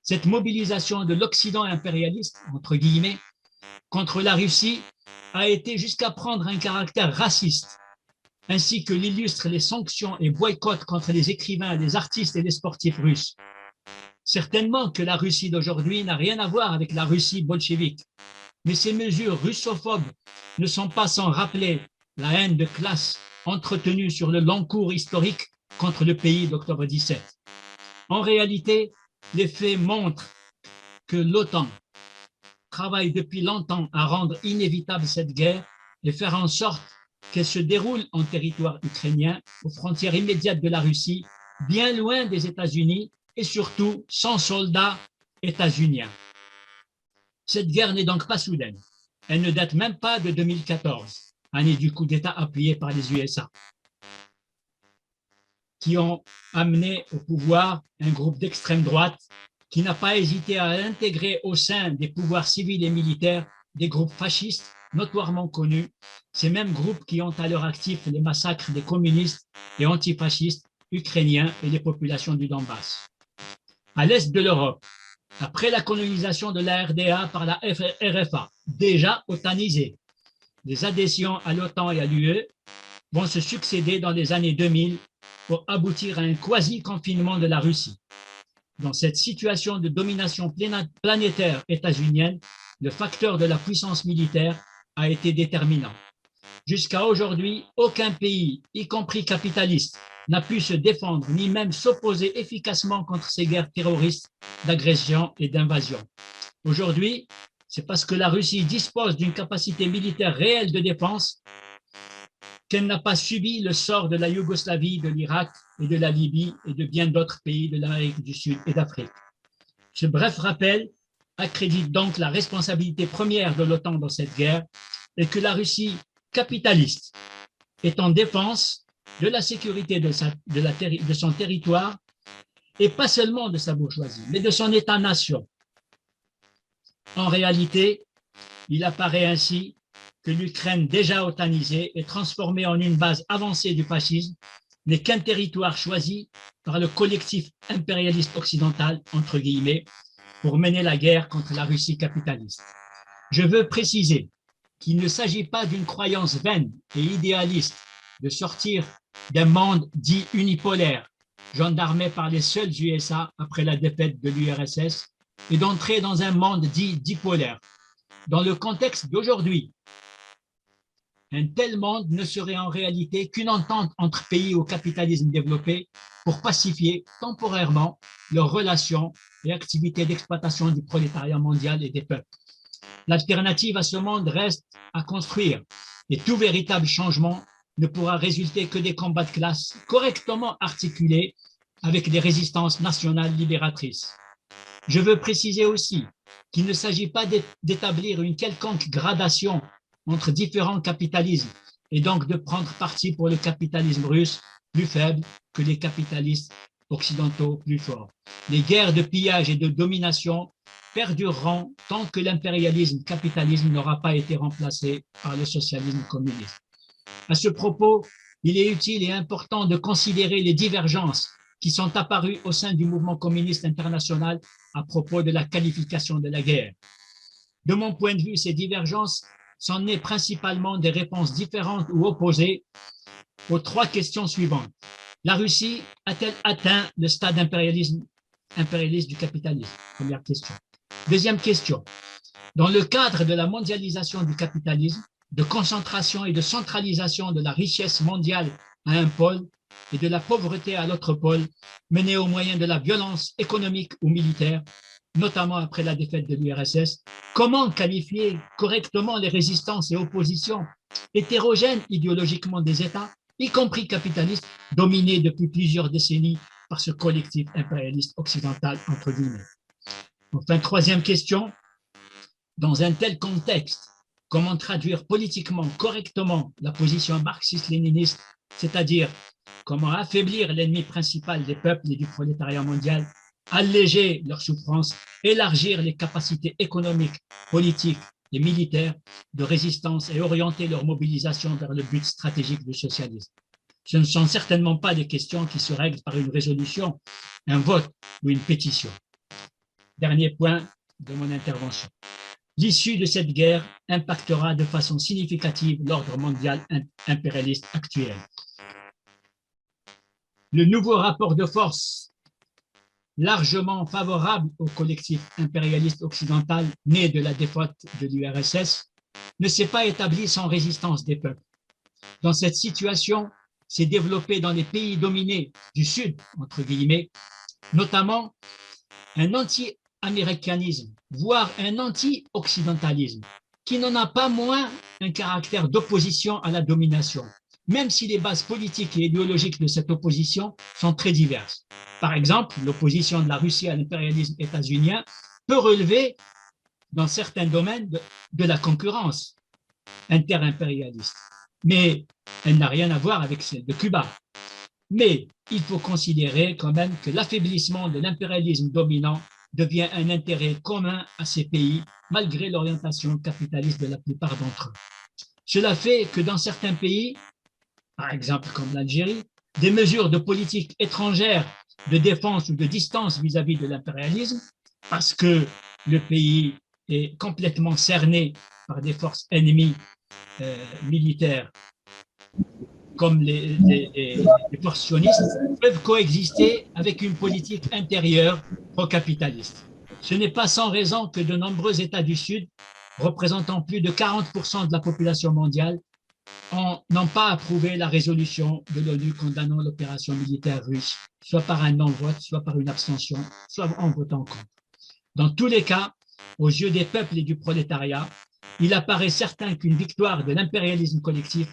Cette mobilisation de l'Occident impérialiste, entre guillemets, contre la Russie a été jusqu'à prendre un caractère raciste, ainsi que l'illustrent les sanctions et boycotts contre les écrivains, les artistes et les sportifs russes. Certainement que la Russie d'aujourd'hui n'a rien à voir avec la Russie bolchevique, mais ces mesures russophobes ne sont pas sans rappeler la haine de classe entretenue sur le long cours historique contre le pays d'octobre 17. En réalité, les faits montrent que l'OTAN travaille depuis longtemps à rendre inévitable cette guerre et faire en sorte qu'elle se déroule en territoire ukrainien, aux frontières immédiates de la Russie, bien loin des États-Unis et surtout sans soldats états-uniens. Cette guerre n'est donc pas soudaine. Elle ne date même pas de 2014, année du coup d'État appuyé par les USA, qui ont amené au pouvoir un groupe d'extrême droite qui n'a pas hésité à intégrer au sein des pouvoirs civils et militaires des groupes fascistes notoirement connus, ces mêmes groupes qui ont à leur actif les massacres des communistes et antifascistes ukrainiens et les populations du Donbass. À l'est de l'Europe, après la colonisation de la RDA par la RFA, déjà otanisée, les adhésions à l'OTAN et à l'UE vont se succéder dans les années 2000 pour aboutir à un quasi-confinement de la Russie. Dans cette situation de domination planétaire états-unienne, le facteur de la puissance militaire a été déterminant. Jusqu'à aujourd'hui, aucun pays, y compris capitaliste, n'a pu se défendre ni même s'opposer efficacement contre ces guerres terroristes d'agression et d'invasion. Aujourd'hui, c'est parce que la Russie dispose d'une capacité militaire réelle de défense qu'elle n'a pas subi le sort de la Yougoslavie, de l'Irak et de la Libye et de bien d'autres pays de l'Amérique du Sud et d'Afrique. Ce bref rappel accrédite donc la responsabilité première de l'OTAN dans cette guerre et que la Russie capitaliste est en défense de la sécurité de son territoire et pas seulement de sa bourgeoisie, mais de son État-nation. En réalité, il apparaît ainsi que l'Ukraine déjà otanisée et transformée en une base avancée du fascisme n'est qu'un territoire choisi par le collectif impérialiste occidental, entre guillemets, pour mener la guerre contre la Russie capitaliste. Je veux préciser qu'il ne s'agit pas d'une croyance vaine et idéaliste de sortir d'un monde dit unipolaire, gendarmé par les seuls USA après la défaite de l'URSS, et d'entrer dans un monde dit dipolaire. Dans le contexte d'aujourd'hui, un tel monde ne serait en réalité qu'une entente entre pays au capitalisme développé pour pacifier temporairement leurs relations et activités d'exploitation du prolétariat mondial et des peuples. L'alternative à ce monde reste à construire et tout véritable changement ne pourra résulter que des combats de classe correctement articulés avec des résistances nationales libératrices. Je veux préciser aussi qu'il ne s'agit pas d'établir une quelconque gradation entre différents capitalismes et donc de prendre parti pour le capitalisme russe plus faible que les capitalistes occidentaux plus forts. Les guerres de pillage et de domination perdureront tant que l'impérialisme capitalisme n'aura pas été remplacé par le socialisme communiste. À ce propos, il est utile et important de considérer les divergences qui sont apparues au sein du mouvement communiste international à propos de la qualification de la guerre. De mon point de vue, ces divergences sont nées principalement des réponses différentes ou opposées aux trois questions suivantes. La Russie a-t-elle atteint le stade impérialiste du capitalisme? Première question. Deuxième question. Dans le cadre de la mondialisation du capitalisme, de concentration et de centralisation de la richesse mondiale à un pôle et de la pauvreté à l'autre pôle, menée au moyen de la violence économique ou militaire, notamment après la défaite de l'URSS, comment qualifier correctement les résistances et oppositions hétérogènes idéologiquement des États, y compris capitalistes, dominés depuis plusieurs décennies par ce collectif impérialiste occidental, entre guillemets. Enfin, troisième question, dans un tel contexte, comment traduire politiquement correctement la position marxiste-léniniste, c'est-à-dire comment affaiblir l'ennemi principal des peuples et du prolétariat mondial, alléger leurs souffrances, élargir les capacités économiques, politiques et militaires de résistance et orienter leur mobilisation vers le but stratégique du socialisme. Ce ne sont certainement pas des questions qui se règlent par une résolution, un vote ou une pétition. Dernier point de mon intervention. L'issue de cette guerre impactera de façon significative l'ordre mondial impérialiste actuel. Le nouveau rapport de force, largement favorable au collectif impérialiste occidental né de la défaite de l'URSS, ne s'est pas établi sans résistance des peuples. Dans cette situation, s'est développé dans les pays dominés du Sud, entre guillemets, notamment un anti-américanisme, voire un anti-occidentalisme, qui n'en a pas moins un caractère d'opposition à la domination, même si les bases politiques et idéologiques de cette opposition sont très diverses. Par exemple, l'opposition de la Russie à l'impérialisme états-unien peut relever, dans certains domaines, de la concurrence interimpérialiste, mais elle n'a rien à voir avec celle de Cuba. Mais il faut considérer quand même que l'affaiblissement de l'impérialisme dominant devient un intérêt commun à ces pays, malgré l'orientation capitaliste de la plupart d'entre eux. Cela fait que dans certains pays, par exemple comme l'Algérie, des mesures de politique étrangère, de défense ou de distance vis-à-vis de l'impérialisme, parce que le pays est complètement cerné par des forces ennemies militaires comme les forces sionistes, peuvent coexister avec une politique intérieure pro-capitaliste. Ce n'est pas sans raison que de nombreux États du Sud, représentant plus de 40% de la population mondiale, n'ont pas approuvé la résolution de l'ONU condamnant l'opération militaire russe, soit par un non-vote, soit par une abstention, soit en votant contre. Dans tous les cas, aux yeux des peuples et du prolétariat, il apparaît certain qu'une victoire de l'impérialisme collectif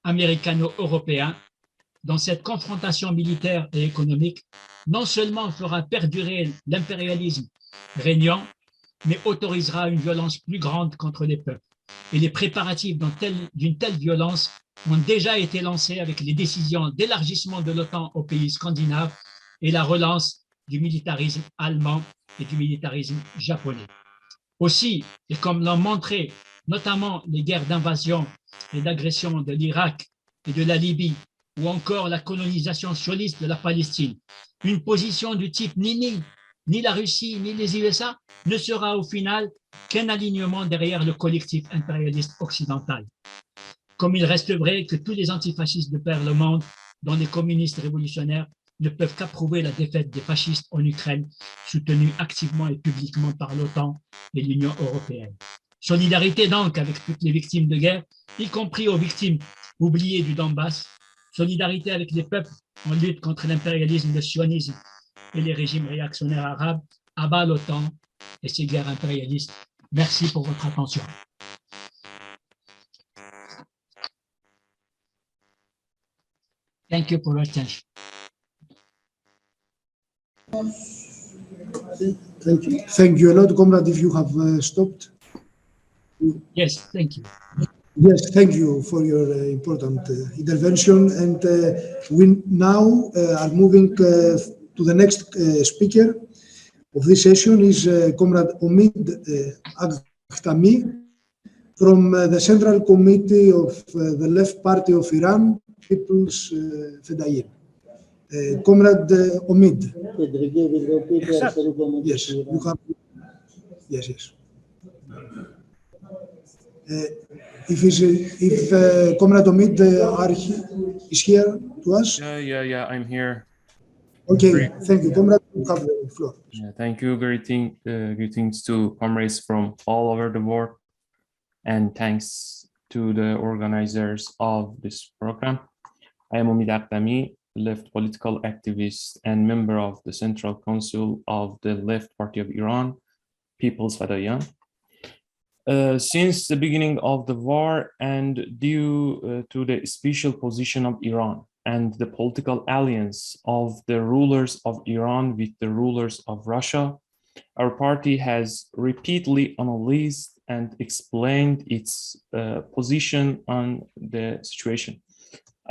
américano-européen dans cette confrontation militaire et économique non seulement fera perdurer l'impérialisme régnant, mais autorisera une violence plus grande contre les peuples. Et les préparatifs d'une telle violence ont déjà été lancés avec les décisions d'élargissement de l'OTAN aux pays scandinaves et la relance du militarisme allemand et du militarisme japonais. Aussi, et comme l'ont montré notamment les guerres d'invasion et d'agression de l'Irak et de la Libye, ou encore la colonisation sioniste de la Palestine, une position du type ni la Russie, ni les USA ne sera au final qu'un alignement derrière le collectif impérialiste occidental. Comme il reste vrai que tous les antifascistes de par le monde, dont les communistes révolutionnaires, ne peuvent qu'approuver la défaite des fascistes en Ukraine, soutenue activement et publiquement par l'OTAN et l'Union européenne. Solidarité donc avec toutes les victimes de guerre, y compris aux victimes oubliées du Donbass. Solidarité avec les peuples en lutte contre l'impérialisme, le sionisme et les régimes réactionnaires arabes. À bas l'OTAN et ses guerres impérialistes. Merci pour votre attention. Thank you for your attention. Thank you. Thank you a lot, Conrad, if you have stopped. Yes, thank you. Yes, thank you for your important intervention. And we now are moving to the next speaker of this session is Comrade Omid Aghtami from the Central Committee of the Left Party of Iran, People's Fedayeen. Comrade Omid. Yes, you have. Yes, yes. If Comrade Omid is here to us? Yeah, I'm here. Okay, thank you. Comrade, you have the floor. Yeah, thank you. Greetings to comrades from all over the world, and thanks to the organizers of this program. I am Omid Aghtami, left political activist and member of the Central Council of the Left Party of Iran, People's Fedayeen. Since the beginning of the war and due to the special position of Iran and the political alliance of the rulers of Iran with the rulers of Russia, our party has repeatedly analyzed and explained its position on the situation.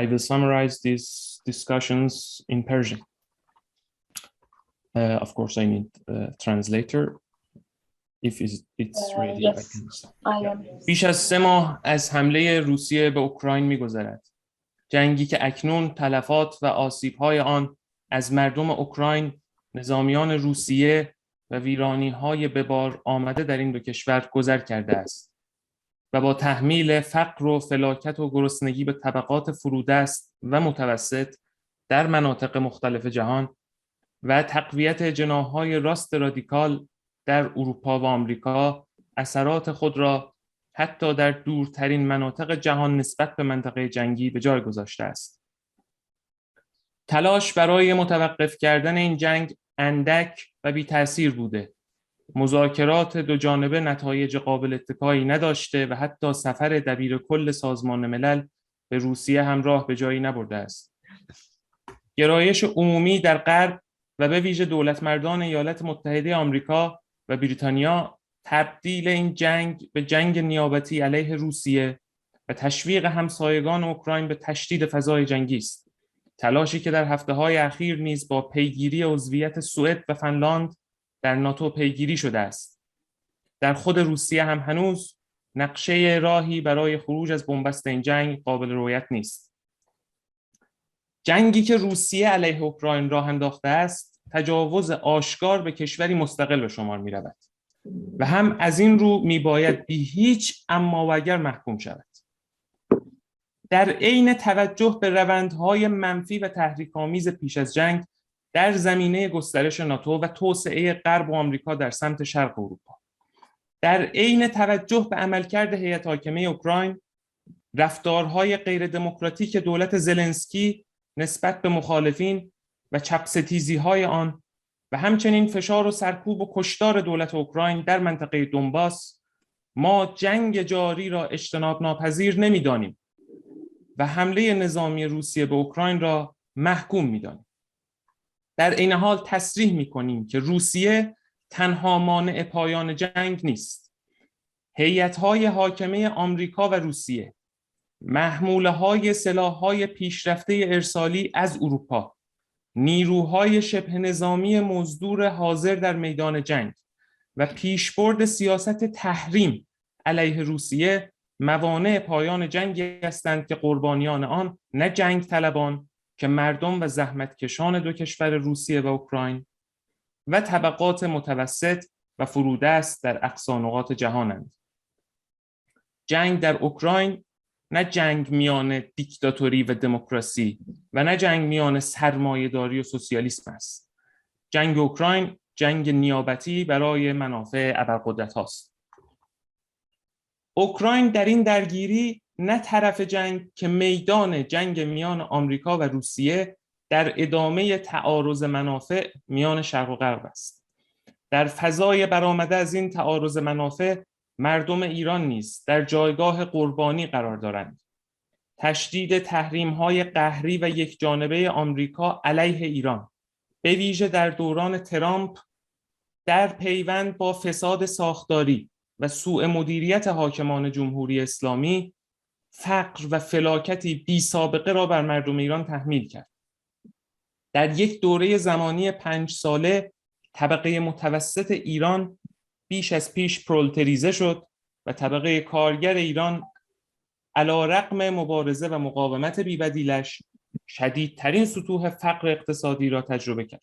I will summarize these discussions in Persian. Of course, I need a translator. If it's ready, yes, I can start. I am. بیش از 3 ماه از حمله روسیه به اوکراین می‌گذرد. جنگی که اکنون تلفات و آسیب‌های آن از مردم اوکراین، نظامیان روسیه و ویرانی‌های به بار آمده در این دو کشور گذر کرده است و با تحمیل فقر و فلاکت و گرسنگی به طبقات فرودست و متوسط در مناطق مختلف جهان و تقویت جناح‌های راست رادیکال در اروپا و آمریکا اثرات خود را حتی در دورترین مناطق جهان نسبت به منطقه جنگی به جای گذاشته است. تلاش برای متوقف کردن این جنگ اندک و بی تأثیر بوده. مذاکرات دو جانبه نتایج قابل اتکایی نداشته و حتی سفر دبیر کل سازمان ملل به روسیه هم راه به جایی نبرده است. گرایش عمومی در غرب و به ویژه دولت مردان ایالات متحده آمریکا و بریتانیا تبدیل این جنگ به جنگ نیابتی علیه روسیه و تشویق همسایگان اوکراین به تشدید فضای جنگی است. تلاشی که در هفته‌های اخیر نیز با پیگیری عضویت سوئد و فنلاند در ناتو پیگیری شده است. در خود روسیه هم هنوز نقشه راهی برای خروج از بنبست این جنگ قابل رویت نیست. جنگی که روسیه علیه اوکراین راه انداخته است، تجاوز آشکار به کشوری مستقل به شمار می رود و هم از این رو می باید بی هیچ اما و اگر محکوم شود. در عین توجه به روندهای منفی و تحریک‌آمیز پیش از جنگ در زمینه گسترش ناتو و توسعه غرب و آمریکا در سمت شرق اروپا، در عین توجه به عملکرد هیئت حاکمه اوکراین، رفتارهای غیر دموکراتیک دولت زلنسکی نسبت به مخالفین و چپ‌ستیزی‌های آن و همچنین فشار و سرکوب و کشتار دولت اوکراین در منطقه دونباس، ما جنگ جاری را اجتناب ناپذیر نمی‌دانیم و حمله نظامی روسیه به اوکراین را محکوم می‌دانیم. در این حال تصریح می‌کنیم که روسیه تنها مانع پایان جنگ نیست. هیئت‌های حاکمه آمریکا و روسیه، محموله‌های سلاح‌های پیشرفته ارسالی از اروپا، نیروهای شبه نظامی مزدور حاضر در میدان جنگ و پیشبرد سیاست تحریم علیه روسیه موانع پایان جنگی هستند که قربانیان آن نه جنگ طلبان که مردم و زحمتکشان دو کشور روسیه و اوکراین و طبقات متوسط و فرودست در اقصا نقاط جهانند. جنگ در اوکراین نه جنگ میان دیکتاتوری و دموکراسی و نه جنگ میان سرمایه‌داری و سوسیالیسم است. جنگ اوکراین جنگ نیابتی برای منافع ابرقدرت هاست. اوکراین در این درگیری نه طرف جنگ که میدان جنگ میان آمریکا و روسیه در ادامه تعارض منافع میان شرق و غرب است. در فضای برآمده از این تعارض منافع مردم ایران نیز در جایگاه قربانی قرار دارند. تشدید تحریم‌های قهری و یکجانبه آمریکا علیه ایران، به ویژه در دوران ترامپ، در پیوند با فساد ساختاری و سوء مدیریت حاکمان جمهوری اسلامی، فقر و فلاکتی بی سابقه را بر مردم ایران تحمیل کرد. در یک دوره زمانی 5 ساله طبقه متوسط ایران بیش از پیش پرولتریزه شد و طبقه کارگر ایران علی‌رغم مبارزه و مقاومت بی‌بدیلش شدیدترین سطوح فقر اقتصادی را تجربه کرد.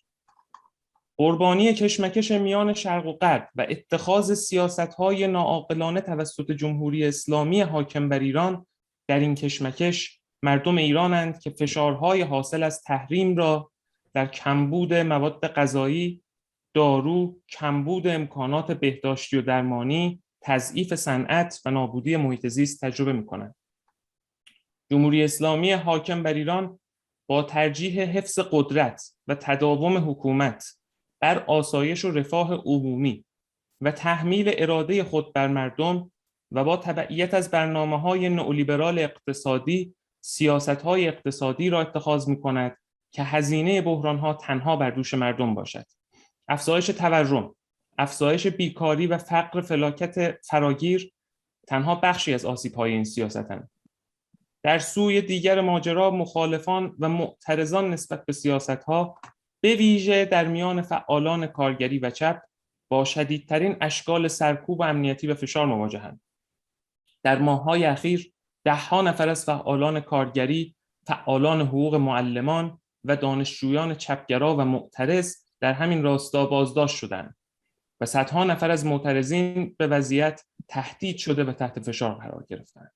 قربانی کشمکش میان شرق و غرب و اتخاذ سیاست‌های ناعاقلانه توسط جمهوری اسلامی حاکم بر ایران در این کشمکش مردم ایرانند که فشارهای حاصل از تحریم را در کمبود مواد غذایی، دارو، کمبود امکانات بهداشتی و درمانی، تضعیف صنعت و نابودی محیط زیست تجربه می‌کنند. جمهوری اسلامی حاکم بر ایران با ترجیح حفظ قدرت و تداوم حکومت بر آسایش و رفاه عمومی و تحمیل اراده خود بر مردم و با تبعیت از برنامه‌های نئولیبرال اقتصادی، سیاست‌های اقتصادی را اتخاذ می‌کند که هزینه بحران‌ها تنها بر دوش مردم باشد. افزایش تورم، افزایش بیکاری و فقر فلاکت فراگیر تنها بخشی از آسیب‌های این سیاستند. در سوی دیگر ماجرا مخالفان و معترضان نسبت به سیاست‌ها به ویژه در میان فعالان کارگری و چپ با شدیدترین اشکال سرکوب امنیتی و فشار مواجهند. در ماه‌های اخیر ده‌ها نفر از فعالان کارگری، فعالان حقوق معلمان و دانشجویان چپگرا و معترض در همین راستا بازداشت شدند و صدها نفر از معترضین به وضعیت تهدید شده و تحت فشار قرار گرفتند.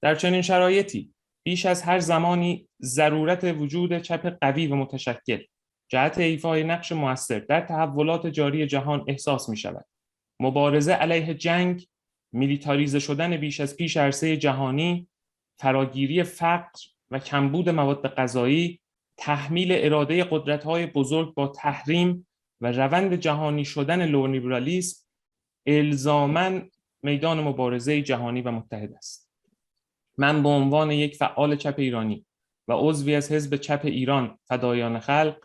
در چنین شرایطی بیش از هر زمانی ضرورت وجود چپ قوی و متشکل جهت ایفای نقش مؤثر در تحولات جاری جهان احساس می شود. مبارزه علیه جنگ، میلیتاریزه شدن بیش از پیش عرصه جهانی، فراگیری فقر و کمبود مواد غذایی، تحمیل اراده قدرت‌های بزرگ با تحریم و روند جهانی شدن نئولیبرالیسم الزاماً میدان مبارزه جهانی و متحد است. من به عنوان یک فعال چپ ایرانی و عضوی از حزب چپ ایران فدایان خلق،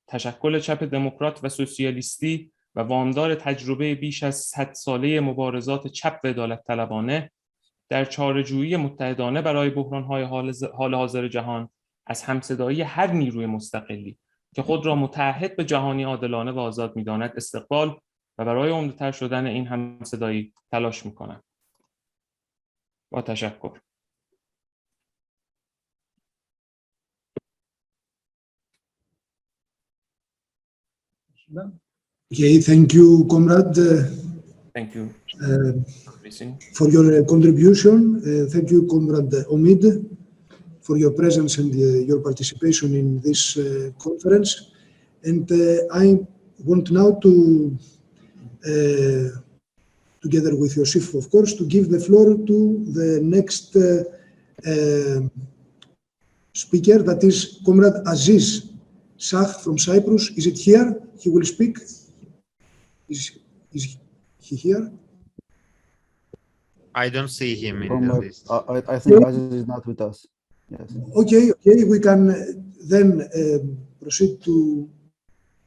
تشکل چپ دموکرات و سوسیالیستی و وامدار تجربه بیش از 100 ساله مبارزات چپ و عدالت طلبانه در چاره‌جویی متحدانه برای بحران‌های حال حاضر جهان از همصدایی هر نیروی مستقلی که خود را متعهد به جهانی عادلانه و آزاد می‌داند استقبال و برای عمده‌تر شدن این همصدایی تلاش می‌کنم. با تشکر. Okay, thank you, Conrad, Thank you for listening. for your contribution. Thank you, Conrad Omid, for your presence and your participation in this conference. And I want now to, together with Yosif, of course, to give the floor to the next speaker, that is Comrade Aziz Shah from Cyprus. Is it here? He will speak. Is he here? I don't see him in the list. I think Aziz is not with us. Yes. Okay, we can then proceed to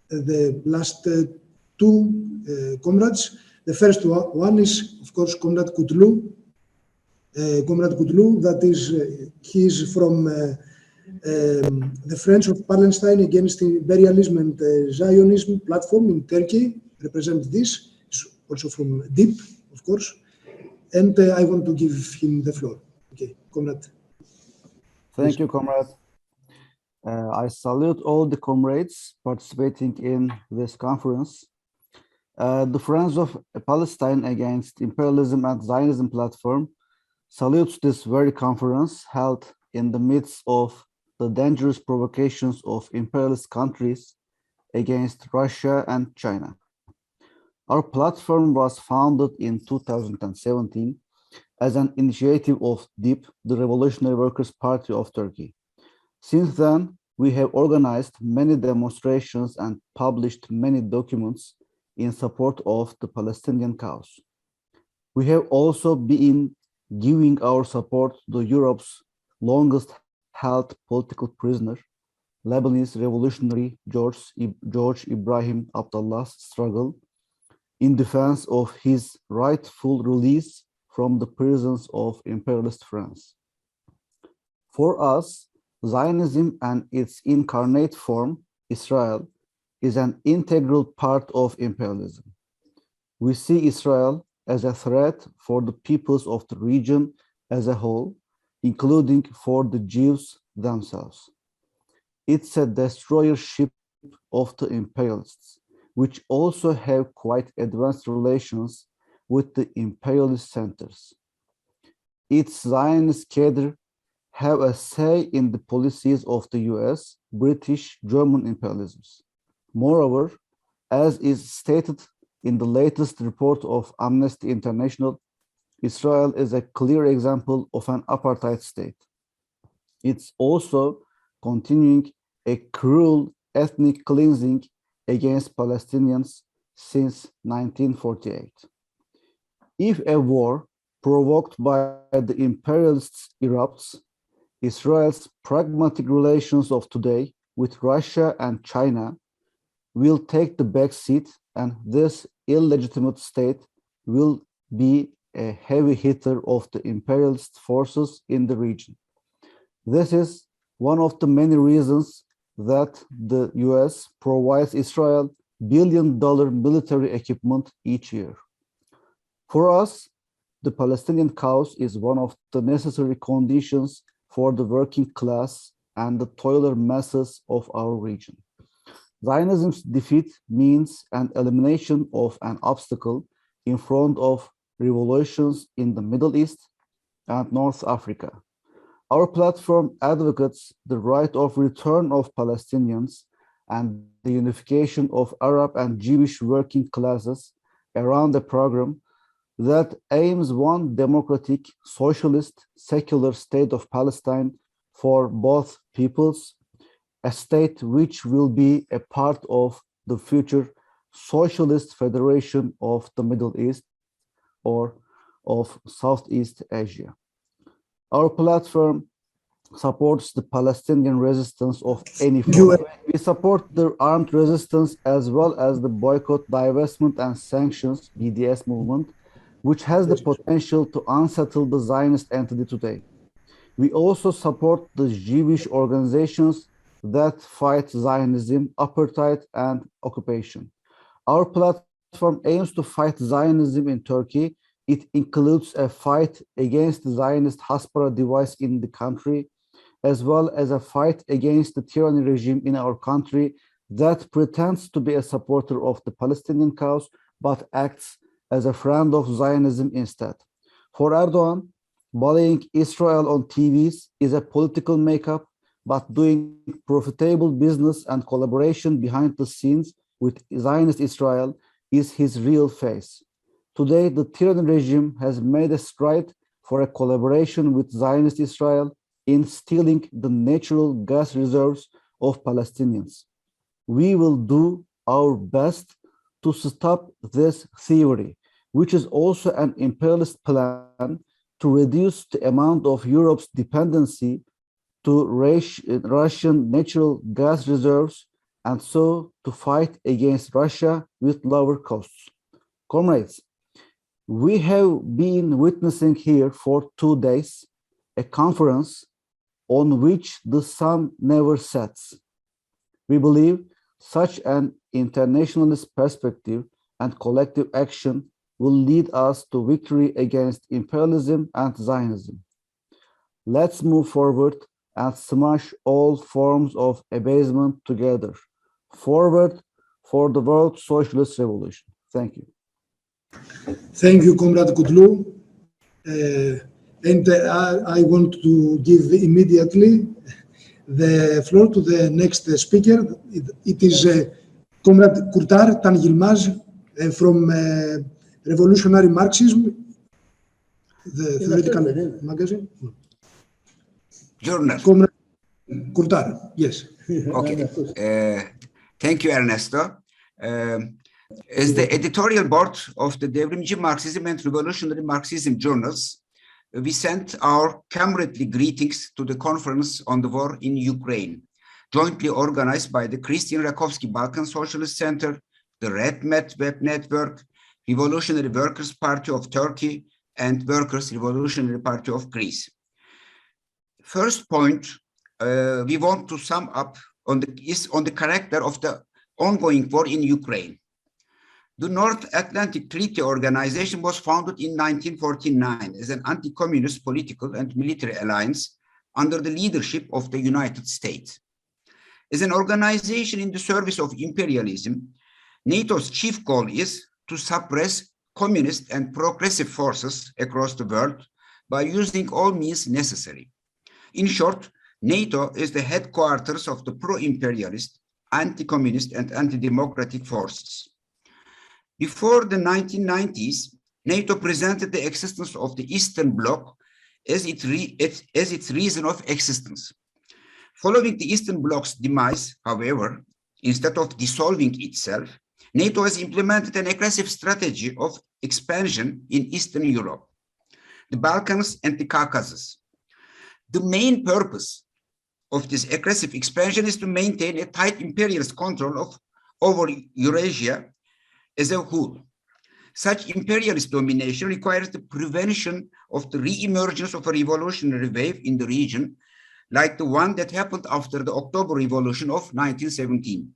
the last two comrades. The first one is, of course, Conrad Cutler. Conrad Cutler, that is, he is from the Friends of Palestine Against Imperialism and Zionism platform in Turkey. Represent this. He's also from DIP, of course. And I want to give him the floor. Okay, Conrad. Thank you, Comrade. I salute all the comrades participating in this conference. The Friends of Palestine Against Imperialism and Zionism platform salutes this very conference held in the midst of the dangerous provocations of imperialist countries against Russia and China. Our platform was founded in 2017 as an initiative of DIP, the Revolutionary Workers' Party of Turkey. Since then, we have organized many demonstrations and published many documents in support of the Palestinian cause. We have also been giving our support to Europe's longest held political prisoner, Lebanese revolutionary George Ibrahim Abdullah's struggle in defense of his rightful release from the prisons of imperialist France. For us, Zionism and its incarnate form, Israel, is an integral part of imperialism. We see Israel as a threat for the peoples of the region as a whole, including for the Jews themselves. It's a destroyer ship of the imperialists, which also have quite advanced relations with the imperialist centers. Its Zionist cadre have a say in the policies of the US, British, German imperialisms. Moreover, as is stated in the latest report of Amnesty International, Israel is a clear example of an apartheid state. It's also continuing a cruel ethnic cleansing against Palestinians since 1948. If a war provoked by the imperialists erupts, Israel's pragmatic relations of today with Russia and China will take the back seat, and this illegitimate state will be a heavy hitter of the imperialist forces in the region. This is one of the many reasons that the US provides Israel billion-dollar military equipment each year. For us, the Palestinian cause is one of the necessary conditions for the working class and the toiler masses of our region. Zionism's defeat means an elimination of an obstacle in front of revolutions in the Middle East and North Africa. Our platform advocates the right of return of Palestinians and the unification of Arab and Jewish working classes around a program that aims one democratic, socialist, secular state of Palestine for both peoples, a state which will be a part of the future socialist federation of the Middle East or of Southeast Asia. Our platform supports the Palestinian resistance of any form. We support the armed resistance as well as the boycott, divestment, and sanctions BDS movement, which has the potential to unsettle the Zionist entity today. We also support the Jewish organizations that fight Zionism, apartheid, and occupation. Our platform aims to fight Zionism in Turkey. It includes a fight against the Zionist Hasbara device in the country, as well as a fight against the tyranny regime in our country that pretends to be a supporter of the Palestinian cause, but acts as a friend of Zionism instead. For Erdogan, bullying Israel on TVs is a political makeup, but doing profitable business and collaboration behind the scenes with Zionist Israel is his real face. Today, the tyranny regime has made a stride for a collaboration with Zionist Israel in stealing the natural gas reserves of Palestinians. We will do our best to stop this thievery, which is also an imperialist plan to reduce the amount of Europe's dependency to Russian natural gas reserves, and so to fight against Russia with lower costs. Comrades, we have been witnessing here for 2 days a conference on which the sun never sets. We believe such an internationalist perspective and collective action will lead us to victory against imperialism and Zionism. Let's move forward and smash all forms of abasement together. Forward for the world socialist revolution. Thank you. Thank you, Conrad Cutler. I want to give immediately the floor to the next speaker. It is Conrad Cutler Tangilmaz from Revolutionary Marxism, the theoretical magazine. Journal. Conrad Cutler, yes. Okay. Thank you, Ernesto. As the editorial board of the Devrimci Marxism and Revolutionary Marxism journals, we sent our comradely greetings to the conference on the war in Ukraine, jointly organized by the Christian Rakovsky Balkan Socialist Center, the RedMed Web Network, Revolutionary Workers' Party of Turkey, and Workers' Revolutionary Party of Greece. First point, we want to sum up on the character of the ongoing war in Ukraine. The North Atlantic Treaty Organization was founded in 1949 as an anti-communist political and military alliance under the leadership of the United States. As an organization in the service of imperialism, NATO's chief goal is to suppress communist and progressive forces across the world by using all means necessary. In short, NATO is the headquarters of the pro-imperialist, anti-communist, and anti-democratic forces. Before the 1990s, NATO presented the existence of the Eastern Bloc as its reason of existence. Following the Eastern Bloc's demise, however, instead of dissolving itself, NATO has implemented an aggressive strategy of expansion in Eastern Europe, the Balkans, and the Caucasus. The main purpose of this aggressive expansion is to maintain a tight imperialist control over Eurasia as a whole. Such imperialist domination requires the prevention of the re-emergence of a revolutionary wave in the region, like the one that happened after the October Revolution of 1917.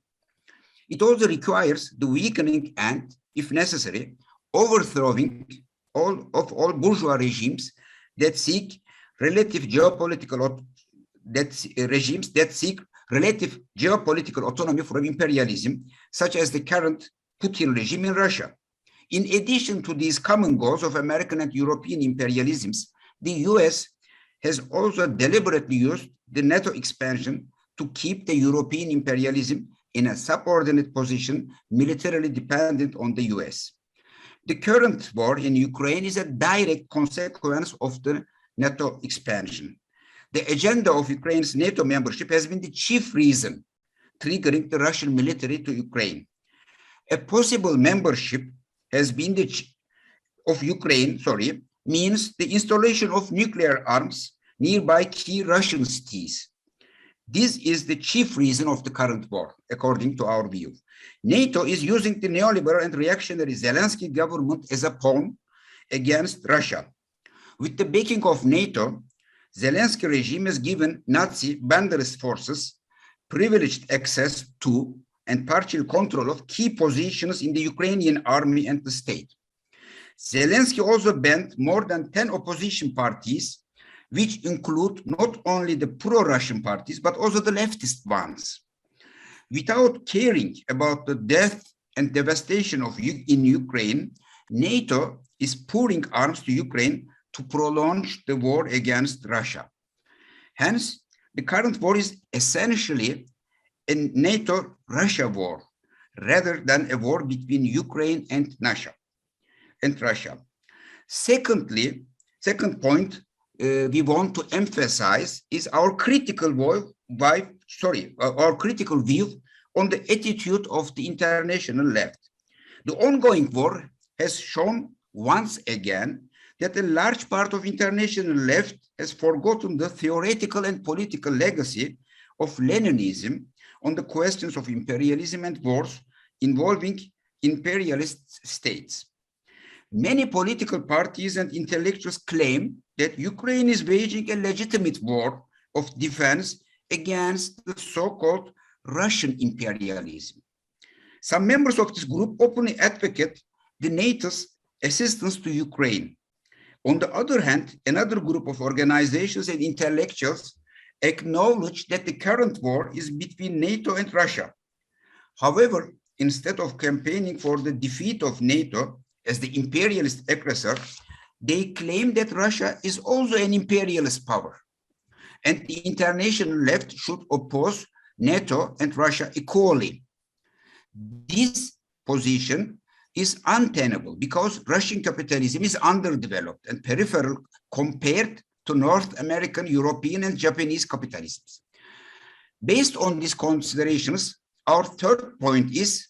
It also requires the weakening and, if necessary, overthrowing all bourgeois regimes that seek relative geopolitical autonomy from imperialism, such as the current Putin regime in Russia. In addition to these common goals of American and European imperialisms, the US has also deliberately used the NATO expansion to keep the European imperialism in a subordinate position, militarily dependent on the US. The current war in Ukraine is a direct consequence of the NATO expansion. The agenda of Ukraine's NATO membership has been the chief reason triggering the Russian military to Ukraine. A possible membership of Ukraine means the installation of nuclear arms nearby key Russian cities. This is the chief reason of the current war, according to our view. NATO is using the neoliberal and reactionary Zelensky government as a pawn against Russia. With the backing of NATO, Zelensky regime has given Nazi banderist forces privileged access to and partial control of key positions in the Ukrainian army and the state. Zelensky also banned more than 10 opposition parties, which include not only the pro-Russian parties, but also the leftist ones. Without caring about the death and devastation in Ukraine, NATO is pouring arms to Ukraine to prolong the war against Russia. Hence, the current war is essentially a NATO-Russia war, rather than a war between Ukraine and Russia. Secondly, second point we want to emphasize is our critical view on the attitude of the international left. The ongoing war has shown once again that a large part of international left has forgotten the theoretical and political legacy of Leninism on the questions of imperialism and wars involving imperialist states. Many political parties and intellectuals claim that Ukraine is waging a legitimate war of defense against the so-called Russian imperialism. Some members of this group openly advocate the NATO's assistance to Ukraine. On the other hand, another group of organizations and intellectuals acknowledge that the current war is between NATO and Russia. However, instead of campaigning for the defeat of NATO as the imperialist aggressor, they claim that Russia is also an imperialist power, and the international left should oppose NATO and Russia equally. This position is untenable because Russian capitalism is underdeveloped and peripheral compared to North American, European, and Japanese capitalisms. Based on these considerations, our third point is,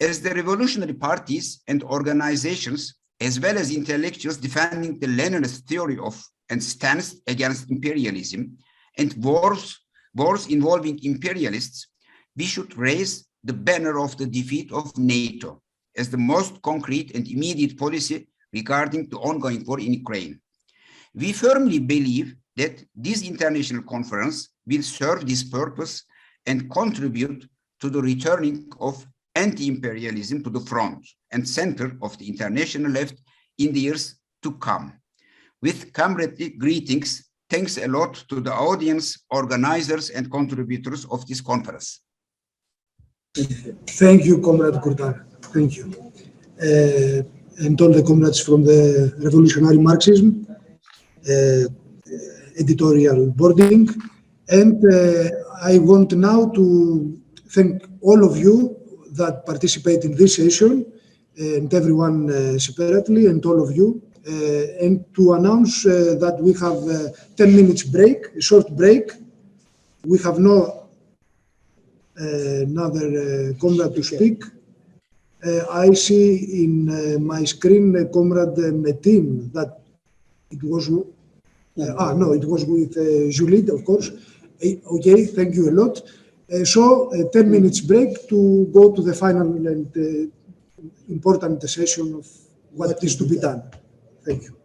as the revolutionary parties and organizations, as well as intellectuals defending the Leninist theory of and stance against imperialism and wars involving imperialists, we should raise the banner of the defeat of NATO as the most concrete and immediate policy regarding the ongoing war in Ukraine. We firmly believe that this international conference will serve this purpose and contribute to the returning of anti-imperialism to the front and center of the international left in the years to come. With comradely greetings, thanks a lot to the audience, organizers, and contributors of this conference. Thank you, Comrade Kurtar. Thank you. And all the comrades from the Revolutionary Marxism, editorial boarding. And I want now to thank all of you that participate in this session, and everyone separately, and all of you, and to announce that we have a 10 minutes break, a short break. We have no another comrade to speak. I see in my screen Comrade Metin that it was, no, it was with Juliet, of course. Okay, thank you a lot. So a 10 minutes break to go to the final and important session of what is to be done. Thank you.